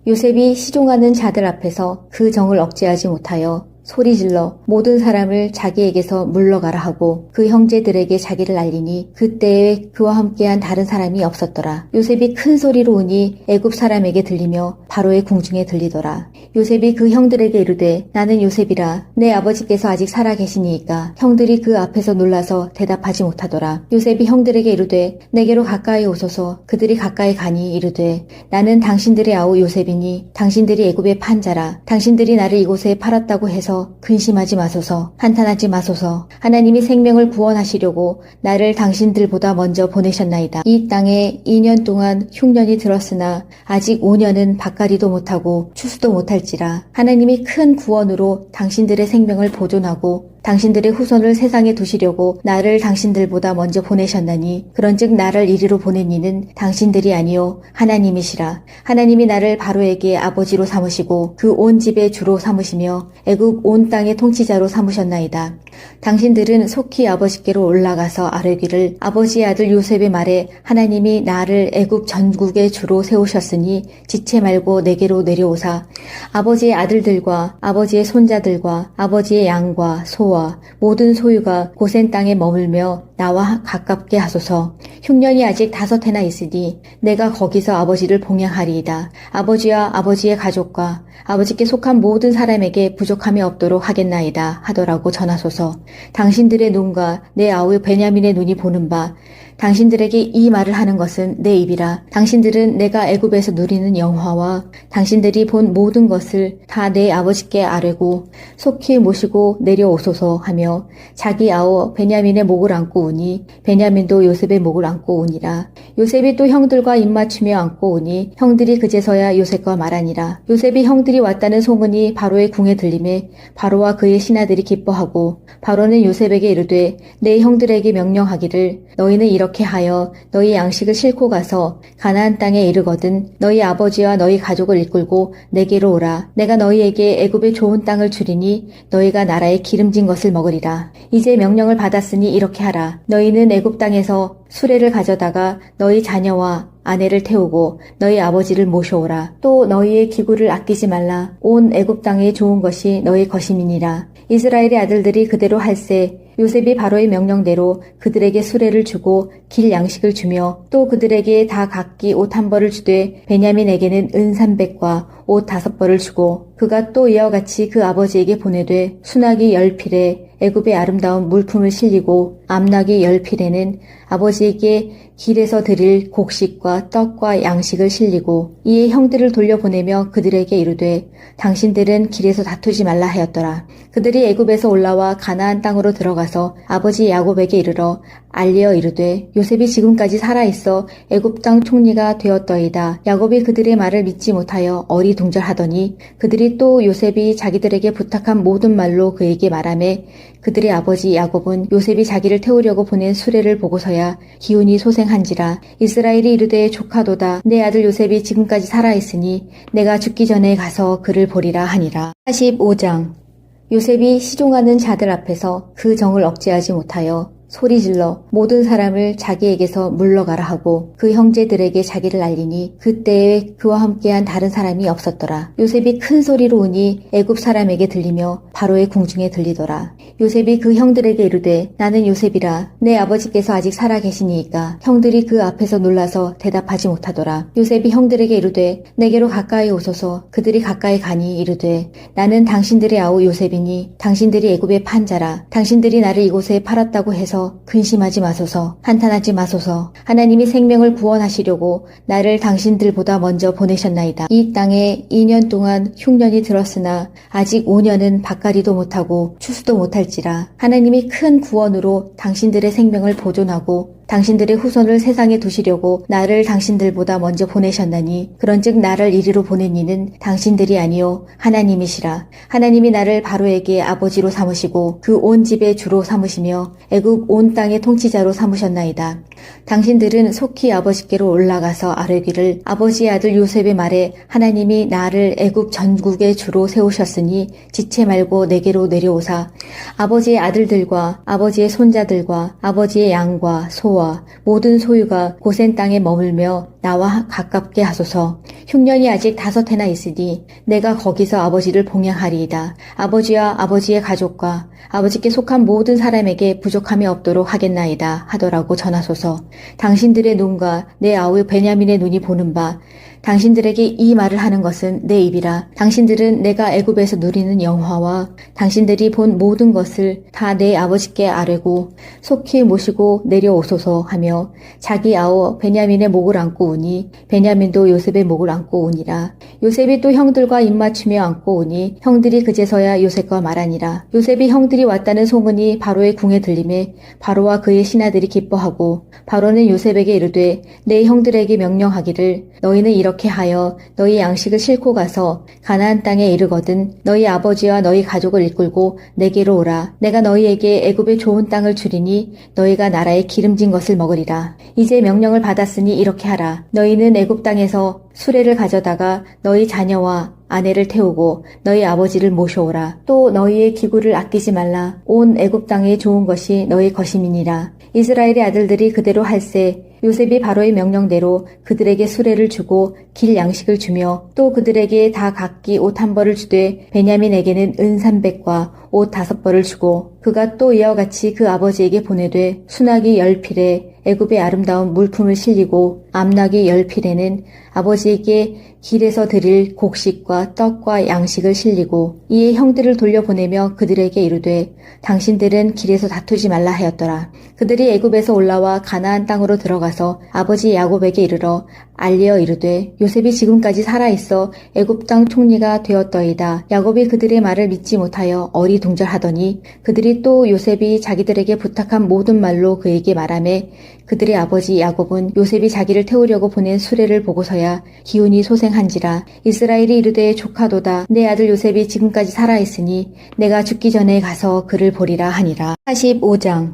요셉이 시종하는 자들 앞에서 그 정을 억제하지 못하여 소리질러 모든 사람을 자기에게서 물러가라 하고 그 형제들에게 자기를 알리니 그때에 그와 함께한 다른 사람이 없었더라. 요셉이 큰 소리로 우니 애굽 사람에게 들리며 바로의 궁중에 들리더라. 요셉이 그 형들에게 이르되 나는 요셉이라. 내 아버지께서 아직 살아 계시니이까. 형들이 그 앞에서 놀라서 대답하지 못하더라. 요셉이 형들에게 이르되 내게로 가까이 오소서. 그들이 가까이 가니 이르되 나는 당신들의 아우 요셉이니 당신들이 애굽의 판자라. 당신들이 나를 이곳에 팔았다고 해서 근심하지 마소서. 한탄하지 마소서. 하나님이 생명을 구원하시려고 나를 당신들보다 먼저 보내셨나이다. 이 땅에 2년 동안 흉년이 들었으나 아직 5년은 밭가리도 못하고 추수도 못할지라. 하나님이 큰 구원으로 당신들의 생명을 보존하고 당신들의 후손을 세상에 두시려고 나를 당신들보다 먼저 보내셨나니 그런즉 나를 이리로 보낸 이는 당신들이 아니요 하나님이시라. 하나님이 나를 바로에게 아버지로 삼으시고 그 온 집의 주로 삼으시며 애굽 온 땅의 통치자로 삼으셨나이다. 당신들은 속히 아버지께로 올라가서 아뢰기를 아버지의 아들 요셉의 말에 하나님이 나를 애굽 전국의 주로 세우셨으니 지체 말고 내게로 내려오사 아버지의 아들들과 아버지의 손자들과 아버지의 양과 소와 모든 소유가 고센 땅에 머물며 나와 가깝게 하소서. 흉년이 아직 5해나 있으니 내가 거기서 아버지를 봉양하리이다. 아버지와 아버지의 가족과 아버지께 속한 모든 사람에게 부족함이 없도록 하겠나이다 하더라고 전하소서. 당신들의 눈과 내 아우 베냐민의 눈이 보는 바 당신들에게 이 말을 하는 것은 내 입이라. 당신들은 내가 애굽에서 누리는 영화와 당신들이 본 모든 것을 다 내 아버지께 아뢰고 속히 모시고 내려오소서 하며 자기 아우 베냐민의 목을 안고 우니 베냐민도 요셉의 목을 안고 우니라. 요셉이 또 형들과 입맞추며 안고 우니 형들이 그제서야 요셉과 말하니라. 요셉이 형들이 왔다는 소문이 바로의 궁에 들림에 바로와 그의 신하들이 기뻐하고 바로는 요셉에게 이르되 내 형들에게 명령하기를 너희는 이렇게 하여 너희 양식을 싣고 가서 가나안 땅에 이르거든 너희 아버지와 너희 가족을 이끌고 내게로 오라. 내가 너희에게 애굽의 좋은 땅을 주리니 너희가 나라의 기름진 것을 먹으리라. 이제 명령을 받았으니 이렇게 하라. 너희는 애굽 땅에서 수레를 가져다가 너희 자녀와 아내를 태우고 너희 아버지를 모셔오라. 또 너희의 기구를 아끼지 말라. 온 애굽 땅에 좋은 것이 너희 것임이니라. 이스라엘의 아들들이 그대로 할세 요셉이 바로의 명령대로 그들에게 수레를 주고 길 양식을 주며 또 그들에게 다 각기 옷 한 벌을 주되 베냐민에게는 은 300과 옷 5벌을 주고 그가 또 이와 같이 그 아버지에게 보내되 수나기 10필에 애굽의 아름다운 물품을 실리고 암나기 10필에는 아버지에게 길에서 드릴 곡식과 떡과 양식을 실리고 이에 형들을 돌려보내며 그들에게 이르되 당신들은 길에서 다투지 말라 하였더라. 그들이 애굽에서 올라와 가나안 땅으로 들어가서 아버지 야곱에게 이르러 알리어 이르되 요셉이 지금까지 살아있어 애굽 땅 총리가 되었더이다. 야곱이 그들의 말을 믿지 못하여 어리둥절하더니 그들이 또 요셉이 자기들에게 부탁한 모든 말로 그에게 말하매 그들의 아버지 야곱은 요셉이 자기를 태우려고 보낸 수레를 보고서야 기운이 소생한지라. 이스라엘이 이르되 조카도다. 내 아들 요셉이 지금까지 살아있으니 내가 죽기 전에 가서 그를 보리라 하니라. 45장. 요셉이 시종하는 자들 앞에서 그 정을 억제하지 못하여 소리질러 모든 사람을 자기에게서 물러가라 하고 그 형제들에게 자기를 알리니 그때에 그와 함께한 다른 사람이 없었더라. 요셉이 큰 소리로 우니 애굽 사람에게 들리며 바로의 궁중에 들리더라. 요셉이 그 형들에게 이르되 나는 요셉이라. 내 아버지께서 아직 살아 계시니이까. 형들이 그 앞에서 놀라서 대답하지 못하더라. 요셉이 형들에게 이르되 내게로 가까이 오소서. 그들이 가까이 가니 이르되 나는 당신들의 아우 요셉이니 당신들이 애굽의 판자라. 당신들이 나를 이곳에 팔았다고 해서 근심하지 마소서. 한탄하지 마소서. 하나님이 생명을 구원하시려고 나를 당신들보다 먼저 보내셨나이다. 이 땅에 2년 동안 흉년이 들었으나 아직 5년은 밭가리도 못하고 추수도 못할지라. 하나님이 큰 구원으로 당신들의 생명을 보존하고 당신들의 후손을 세상에 두시려고 나를 당신들보다 먼저 보내셨나니 그런즉 나를 이리로 보낸 이는 당신들이 아니요 하나님이시라. 하나님이 나를 바로에게 아버지로 삼으시고 그 온 집의 주로 삼으시며 애굽 온 땅의 통치자로 삼으셨나이다. 당신들은 속히 아버지께로 올라가서 아뢰기를 아버지의 아들 요셉의 말에 하나님이 나를 애굽 전국의 주로 세우셨으니 지체 말고 내게로 내려오사 아버지의 아들들과 아버지의 손자들과 아버지의 양과 소와 모든 소유가 고센 땅에 머물며 나와 가깝게 하소서. 흉년이 아직 5해나 있으니 내가 거기서 아버지를 봉양하리이다. 아버지와 아버지의 가족과 아버지께 속한 모든 사람에게 부족함이 없도록 하겠나이다 하더라고 전하소서. 당신들의 눈과 내 아우 베냐민의 눈이 보는 바 당신들에게 이 말을 하는 것은 내 입이라. 당신들은 내가 애굽에서 누리는 영화와 당신들이 본 모든 것을 다 내 아버지께 아뢰고 속히 모시고 내려오소서 하며 자기 아우 베냐민의 목을 안고 우니 베냐민도 요셉의 목을 안고 우니라. 요셉이 또 형들과 입맞추며 안고 우니 형들이 그제서야 요셉과 말하니라. 요셉이 형들이 왔다는 소문이 바로의 궁에 들림에 바로와 그의 신하들이 기뻐하고 바로는 요셉에게 이르되 내 형들에게 명령하기를 너희는 이렇게 하여 너희 양식을 싣고 가서 가나안 땅에 이르거든 너희 아버지와 너희 가족을 이끌고 내게로 오라. 내가 너희에게 애굽의 좋은 땅을 주리니 너희가 나라에 기름진 것을 먹으리라. 이제 명령을 받았으니 이렇게 하라. 너희는 애굽 땅에서 수레를 가져다가 너희 자녀와 아내를 태우고 너희 아버지를 모셔오라. 또 너희의 기구를 아끼지 말라. 온 애굽 땅에 좋은 것이 너희 것임이니라. 이스라엘의 아들들이 그대로 할세 요셉이 바로의 명령대로 그들에게 수레를 주고 길 양식을 주며 또 그들에게 다 각기 옷 1벌을 주되 베냐민에게는 은 300과 옷 5벌을 주고 그가 또 이와 같이 그 아버지에게 보내되 수나기 10필에 애굽의 아름다운 물품을 실리고 암나기 10필에는 아버지에게 길에서 드릴 곡식과 떡과 양식을 실리고 이에 형들을 돌려보내며 그들에게 이르되 당신들은 길에서 다투지 말라 하였더라. 그들이 애굽에서 올라와 가나안 땅으로 들어가서 아버지 야곱에게 이르러 알리어 이르되 요셉이 지금까지 살아있어 애굽 땅 총리가 되었더이다. 야곱이 그들의 말을 믿지 못하여 어리둥절하더니 그들이 또 요셉이 자기들에게 부탁한 모든 말로 그에게 말하매 그들의 아버지 야곱은 요셉이 자기를 태우려고 보낸 수레를 보고서야 기운이 소생한지라. 이스라엘이 이르되 조카도다. 내 아들 요셉이 지금까지 살아있으니 내가 죽기 전에 가서 그를 보리라 하니라. 45장.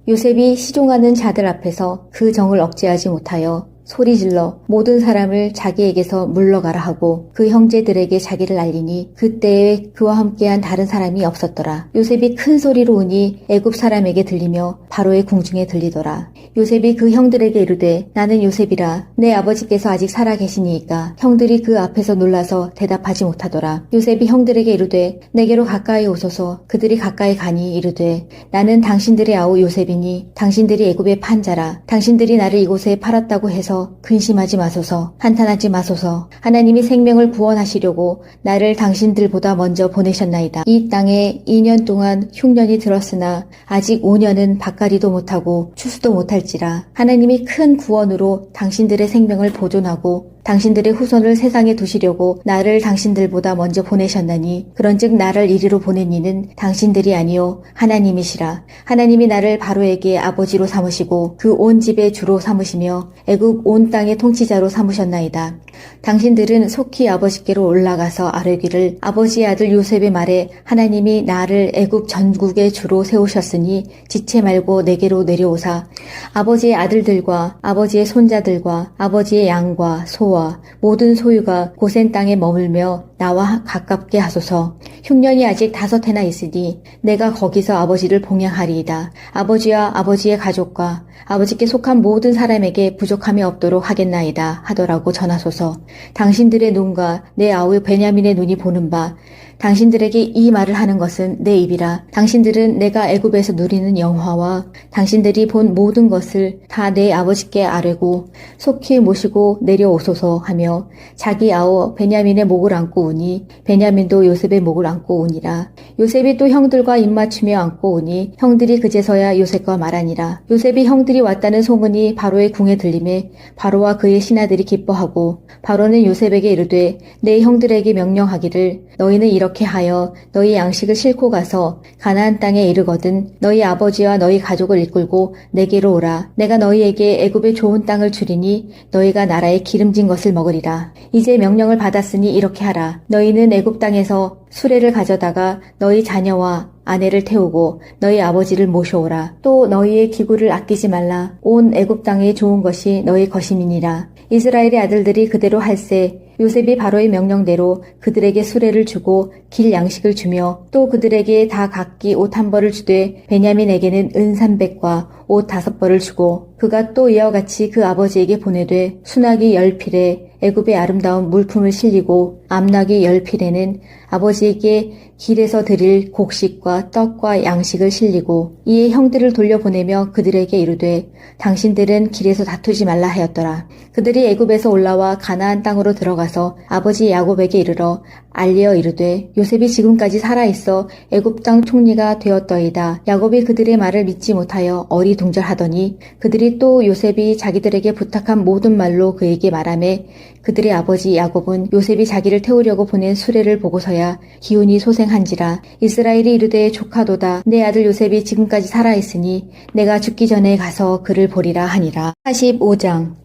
요셉이 시종하는 자들 앞에서 그 정을 억제하지 못하여 소리질러 모든 사람을 자기에게서 물러가라 하고 그 형제들에게 자기를 알리니 그때에 그와 함께한 다른 사람이 없었더라. 요셉이 큰 소리로 우니 애굽 사람에게 들리며 바로의 궁중에 들리더라. 요셉이 그 형들에게 이르되 나는 요셉이라. 내 아버지께서 아직 살아 계시니이까. 형들이 그 앞에서 놀라서 대답하지 못하더라. 요셉이 형들에게 이르되 내게로 가까이 오소서. 그들이 가까이 가니 이르되 나는 당신들의 아우 요셉이니 당신들이 애굽의 판자라. 당신들이 나를 이곳에 팔았다고 해서 근심하지 마소서. 한탄하지 마소서. 하나님이 생명을 구원하시려고 나를 당신들보다 먼저 보내셨나이다. 이 땅에 2년 동안 흉년이 들었으나 아직 5년은 밭갈이도 못하고 추수도 못할지라. 하나님이 큰 구원으로 당신들의 생명을 보존하고 당신들의 후손을 세상에 두시려고 나를 당신들보다 먼저 보내셨나니 그런즉 나를 이리로 보낸 이는 당신들이 아니요 하나님이시라. 하나님이 나를 바로에게 아버지로 삼으시고 그 온 집의 주로 삼으시며 애굽 온 땅의 통치자로 삼으셨나이다. 당신들은 속히 아버지께로 올라가서 아뢰기를 아버지의 아들 요셉의 말에 하나님이 나를 애굽 전국의 주로 세우셨으니 지체 말고 내게로 내려오사 아버지의 아들들과 아버지의 손자들과 아버지의 양과 소와 모든 소유가 고센 땅에 머물며 나와 가깝게 하소서. 흉년이 아직 5해나 있으니 내가 거기서 아버지를 봉양하리이다. 아버지와 아버지의 가족과 아버지께 속한 모든 사람에게 부족함이 없도록 하겠나이다 하더라고 전하소서. 당신들의 눈과 내 아우 베냐민의 눈이 보는 바 당신들에게 이 말을 하는 것은 내 입이라. 당신들은 내가 애굽에서 누리는 영화와 당신들이 본 모든 것을 다 내 아버지께 아뢰고 속히 모시고 내려오소서 하며 자기 아우 베냐민의 목을 안고 우니 베냐민도 요셉의 목을 안고 오니라. 요셉이 또 형들과 입맞추며 안고 오니 형들이 그제서야 요셉과 말하니라. 요셉이 형들이 왔다는 소문이 바로의 궁에 들림에 바로와 그의 신하들이 기뻐하고 바로는 요셉에게 이르되 내 형들에게 명령하기를 너희는 이렇게 하여 너희 양식을 싣고 가서 가나안 땅에 이르거든 너희 아버지와 너희 가족을 이끌고 내게로 오라. 내가 너희에게 애굽의 좋은 땅을 주리니 너희가 나라의 기름진 것을 먹으리라. 이제 명령을 받았으니 이렇게 하라. 너희는 애굽 땅에서 수레를 가져다가 너희 자녀와 아내를 태우고 너희 아버지를 모셔오라. 또 너희의 기구를 아끼지 말라. 온 애굽 땅에 좋은 것이 너희 것임이니라. 이스라엘의 아들들이 그대로 할세 요셉이 바로의 명령대로 그들에게 수레를 주고 길 양식을 주며 또 그들에게 다 각기 옷 한 벌을 주되 베냐민에게는 은 300과 옷 5벌을 주고 그가 또 이와 같이 그 아버지에게 보내되 수나기 10필에 애굽의 아름다운 물품을 실리고 암나기 10필에는 아버지에게 길에서 드릴 곡식과 떡과 양식을 실리고 이에 형들을 돌려보내며 그들에게 이르되 당신들은 길에서 다투지 말라 하였더라. 그들이 애굽에서 올라와 가나안 땅으로 들어가서 아버지 야곱에게 이르러 알리어 이르되 요셉이 지금까지 살아있어 애굽 땅 총리가 되었더이다. 야곱이 그들의 말을 믿지 못하여 어리둥절하더니 그들이 또 요셉이 자기들에게 부탁한 모든 말로 그에게 말하매 그들의 아버지 야곱은 요셉이 자기를 태우려고 보낸 수레를 보고서야 기운이 소생한지라. 이스라엘이 이르되 조카도다. 내 아들 요셉이 지금까지 살아있으니 내가 죽기 전에 가서 그를 보리라 하니라. 45장.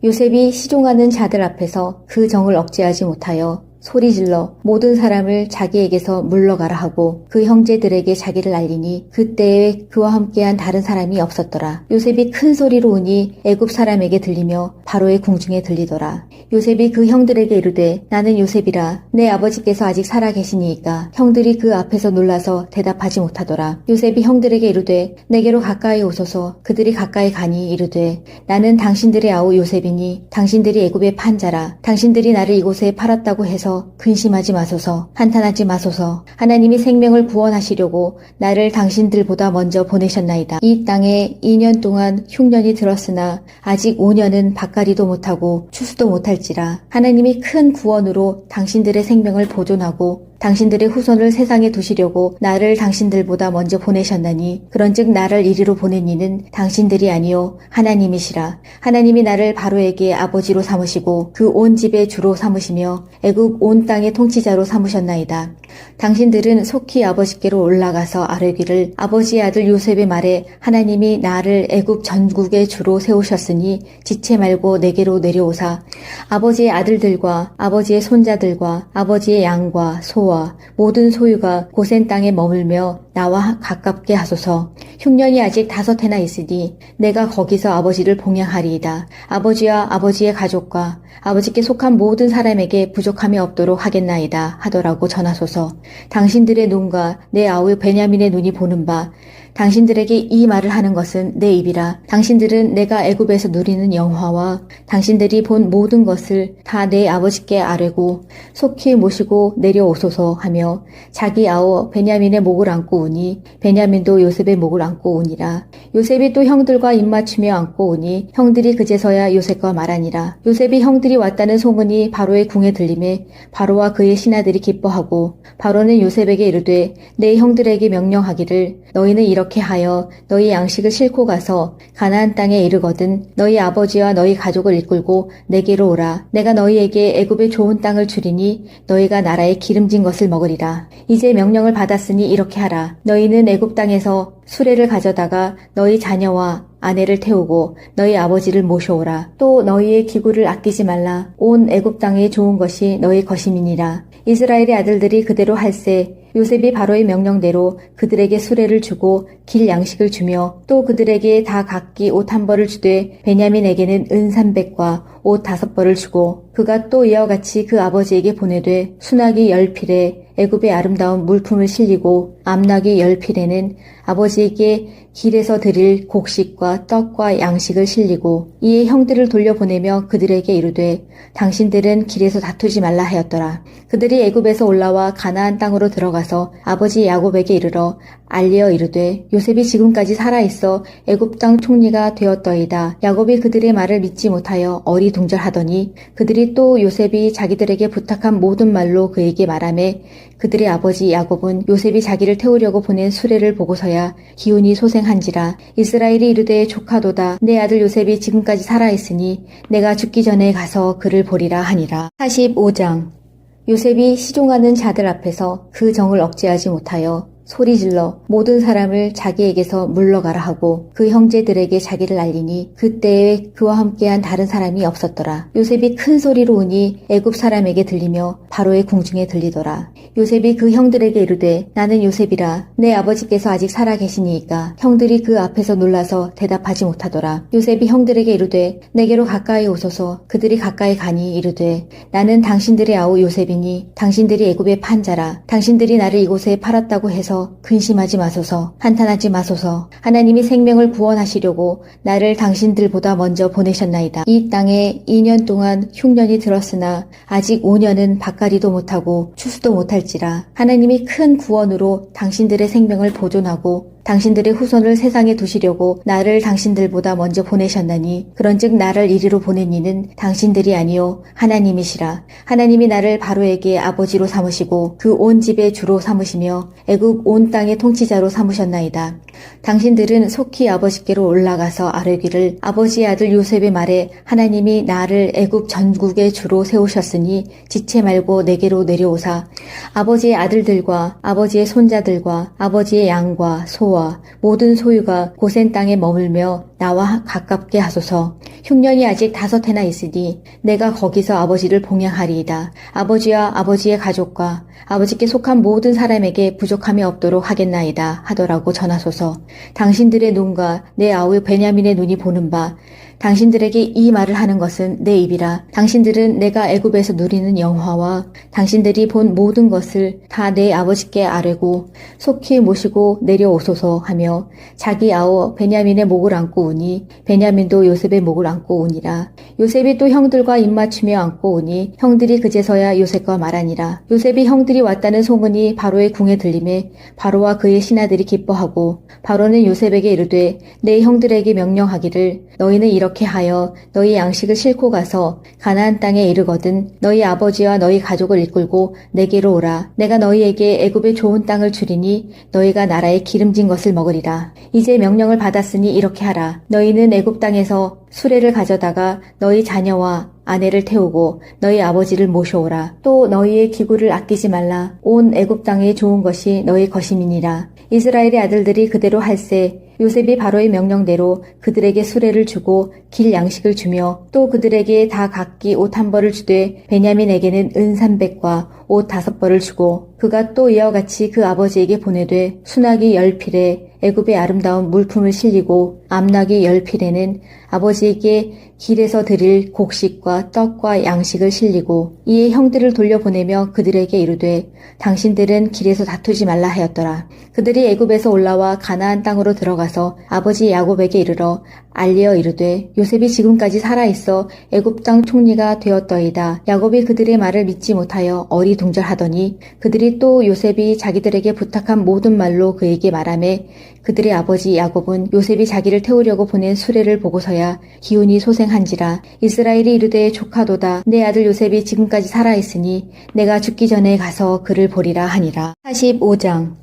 요셉이 시종하는 자들 앞에서 그 정을 억제하지 못하여 소리질러 모든 사람을 자기에게서 물러가라 하고 그 형제들에게 자기를 알리니 그때에 그와 함께한 다른 사람이 없었더라. 요셉이 큰 소리로 우니 애굽 사람에게 들리며 바로의 궁중에 들리더라. 요셉이 그 형들에게 이르되 나는 요셉이라. 내 아버지께서 아직 살아계시니이까. 형들이 그 앞에서 놀라서 대답하지 못하더라. 요셉이 형들에게 이르되 내게로 가까이 오소서. 그들이 가까이 가니 이르되 나는 당신들의 아우 요셉이니 당신들이 애굽의 판자라. 당신들이 나를 이곳에 팔았다고 해서 근심하지 마소서. 한탄하지 마소서. 하나님이 생명을 구원하시려고 나를 당신들보다 먼저 보내셨나이다. 이 땅에 2년 동안 흉년이 들었으나 아직 5년은 밭갈이도 못하고 추수도 못할지라. 하나님이 큰 구원으로 당신들의 생명을 보존하고 당신들의 후손을 세상에 두시려고 나를 당신들보다 먼저 보내셨나니 그런즉 나를 이리로 보낸 이는 당신들이 아니요 하나님이시라. 하나님이 나를 바로에게 아버지로 삼으시고 그 온 집의 주로 삼으시며 애굽 온 땅의 통치자로 삼으셨나이다. 당신들은 속히 아버지께로 올라가서 아뢰기를 아버지의 아들 요셉의 말에 하나님이 나를 애굽 전국의 주로 세우셨으니 지체 말고 내게로 내려오사 아버지의 아들들과 아버지의 손자들과 아버지의 양과 소와 모든 소유가 고센 땅에 머물며 나와 가깝게 하소서. 흉년이 아직 5해나 있으니 내가 거기서 아버지를 봉양하리이다. 아버지와 아버지의 가족과 아버지께 속한 모든 사람에게 부족함이 없도록 하겠나이다 하더라고 전하소서. 당신들의 눈과 내 아우 베냐민의 눈이 보는 바 당신들에게 이 말을 하는 것은 내 입이라. 당신들은 내가 애굽에서 누리는 영화와 당신들이 본 모든 것을 다 내 아버지께 아뢰고 속히 모시고 내려오소서 하며 자기 아우 베냐민의 목을 안고 오니 베냐민도 요셉의 목을 안고 오니라. 요셉이 또 형들과 입맞추며 안고 오니 형들이 그제서야 요셉과 말하니라. 요셉이 형들이 왔다는 소문이 바로의 궁에 들림에 바로와 그의 신하들이 기뻐하고 바로는 요셉에게 이르되 내 형들에게 명령하기를 너희는 이렇게 하여 너희 양식을 싣고 가서 가나안 땅에 이르거든 너희 아버지와 너희 가족을 이끌고 내게로 오라. 내가 너희에게 애굽의 좋은 땅을 주리니 너희가 나라의 기름진 것을 먹으리라. 이제 명령을 받았으니 이렇게 하라. 너희는 애굽 땅에서 수레를 가져다가 너희 자녀와 아내를 태우고 너희 아버지를 모셔오라. 또 너희의 기구를 아끼지 말라. 온 애굽 땅에 좋은 것이 너희 것임이니라. 이스라엘의 아들들이 그대로 할세 요셉이 바로의 명령대로 그들에게 수레를 주고 길 양식을 주며 또 그들에게 다 각기 옷 한 벌을 주되 베냐민에게는 은 300과 옷 5벌을 주고 그가 또 이와 같이 그 아버지에게 보내되 수나기 10필에 애굽의 아름다운 물품을 실리고 암나기 10필에는 아버지에게 길에서 드릴 곡식과 떡과 양식을 실리고 이에 형들을 돌려보내며 그들에게 이르되 당신들은 길에서 다투지 말라 하였더라. 그들이 애굽에서 올라와 가나안 땅으로 들어가서 아버지 야곱에게 이르러 알리어 이르되 요셉이 지금까지 살아있어 애굽 땅 총리가 되었더이다. 야곱이 그들의 말을 믿지 못하여 어리둥절하더니 그들이 또 요셉이 자기들에게 부탁한 모든 말로 그에게 말하매 그들의 아버지 야곱은 요셉이 자기를 태우려고 보낸 수레를 보고서야 기운이 소생한지라. 이스라엘이 이르되 조카도다. 내 아들 요셉이 지금까지 살아있으니 내가 죽기 전에 가서 그를 보리라 하니라. 45장. 요셉이 시종하는 자들 앞에서 그 정을 억제하지 못하여 소리질러 모든 사람을 자기에게서 물러가라 하고 그 형제들에게 자기를 알리니 그때에 그와 함께한 다른 사람이 없었더라. 요셉이 큰 소리로 우니 애굽 사람에게 들리며 바로의 궁중에 들리더라. 요셉이 그 형들에게 이르되 나는 요셉이라. 내 아버지께서 아직 살아 계시니이까. 형들이 그 앞에서 놀라서 대답하지 못하더라. 요셉이 형들에게 이르되 내게로 가까이 오소서. 그들이 가까이 가니 이르되 나는 당신들의 아우 요셉이니 당신들이 애굽의 판자라. 당신들이 나를 이곳에 팔았다고 해서 근심하지 마소서. 한탄하지 마소서. 하나님이 생명을 구원하시려고 나를 당신들보다 먼저 보내셨나이다. 이 땅에 2년 동안 흉년이 들었으나 아직 5년은 밭가리도 못하고 추수도 못할지라. 하나님이 큰 구원으로 당신들의 생명을 보존하고 당신들의 후손을 세상에 두시려고 나를 당신들보다 먼저 보내셨나니 그런즉 나를 이리로 보낸 이는 당신들이 아니요 하나님이시라. 하나님이 나를 바로에게 아버지로 삼으시고 그 온 집의 주로 삼으시며 애굽 온 땅의 통치자로 삼으셨나이다. 당신들은 속히 아버지께로 올라가서 아뢰기를 아버지의 아들 요셉의 말에 하나님이 나를 애굽 전국의 주로 세우셨으니 지체 말고 내게로 내려오사 아버지의 아들들과 아버지의 손자들과 아버지의 양과 소와 모든 소유가 고센 땅에 머물며 나와 가깝게 하소서. 흉년이 아직 5해나 있으니 내가 거기서 아버지를 봉양하리이다. 아버지와 아버지의 가족과 아버지께 속한 모든 사람에게 부족함이 없도록 하겠나이다 하더라고 전하소서. 당신들의 눈과 내 아우 베냐민의 눈이 보는 바 당신들에게 이 말을 하는 것은 내 입이라. 당신들은 내가 애굽에서 누리는 영화와 당신들이 본 모든 것을 다 내 아버지께 아뢰고 속히 모시고 내려오소서 하며 자기 아우 베냐민의 목을 안고 우니 베냐민도 요셉의 목을 안고 우니라. 요셉이 또 형들과 입맞추며 안고 우니 형들이 그제서야 요셉과 말하니라. 요셉이 형들이 왔다는 소문이 바로의 궁에 들림에 바로와 그의 신하들이 기뻐하고 바로는 요셉에게 이르되 내 형들에게 명령하기를 너희는 이렇게 하여 너희 양식을 싣고 가서 가나안 땅에 이르거든 너희 아버지와 너희 가족을 이끌고 내게로 오라. 내가 너희에게 애굽의 좋은 땅을 주리니 너희가 나라의 기름진 것을 먹으리라. 이제 명령을 받았으니 이렇게 하라. 너희는 애굽 땅에서 수레를 가져다가 너희 자녀와 아내를 태우고 너희 아버지를 모셔오라. 또 너희의 기구를 아끼지 말라. 온 애굽 땅에 좋은 것이 너희 것임이니라. 이스라엘의 아들들이 그대로 할세 요셉이 바로의 명령대로 그들에게 수레를 주고 길 양식을 주며 또 그들에게 다 각기 옷 1벌을 주되 베냐민에게는 은 300과 옷 5벌을 주고 그가 또 이와 같이 그 아버지에게 보내되 수나기 10필에 애굽의 아름다운 물품을 실리고 암나기 10필에는 아버지에게 길에서 드릴 곡식과 떡과 양식을 실리고 이에 형들을 돌려보내며 그들에게 이르되 당신들은 길에서 다투지 말라 하였더라. 그들이 애굽에서 올라와 가나안 땅으로 들어가서 아버지 야곱에게 이르러 알리어 이르되 요셉이 지금까지 살아있어 애굽 땅 총리가 되었더이다. 야곱이 그들의 말을 믿지 못하여 어리둥절하더니 그들이 또 요셉이 자기들에게 부탁한 모든 말로 그에게 말하매 그들의 아버지 야곱은 요셉이 자기를 태우려고 보낸 수레를 보고서야 기운이 소생한지라. 이스라엘이 이르되 조카도다. 내 아들 요셉이 지금까지 살아있으니 내가 죽기 전에 가서 그를 보리라 하니라. 45장.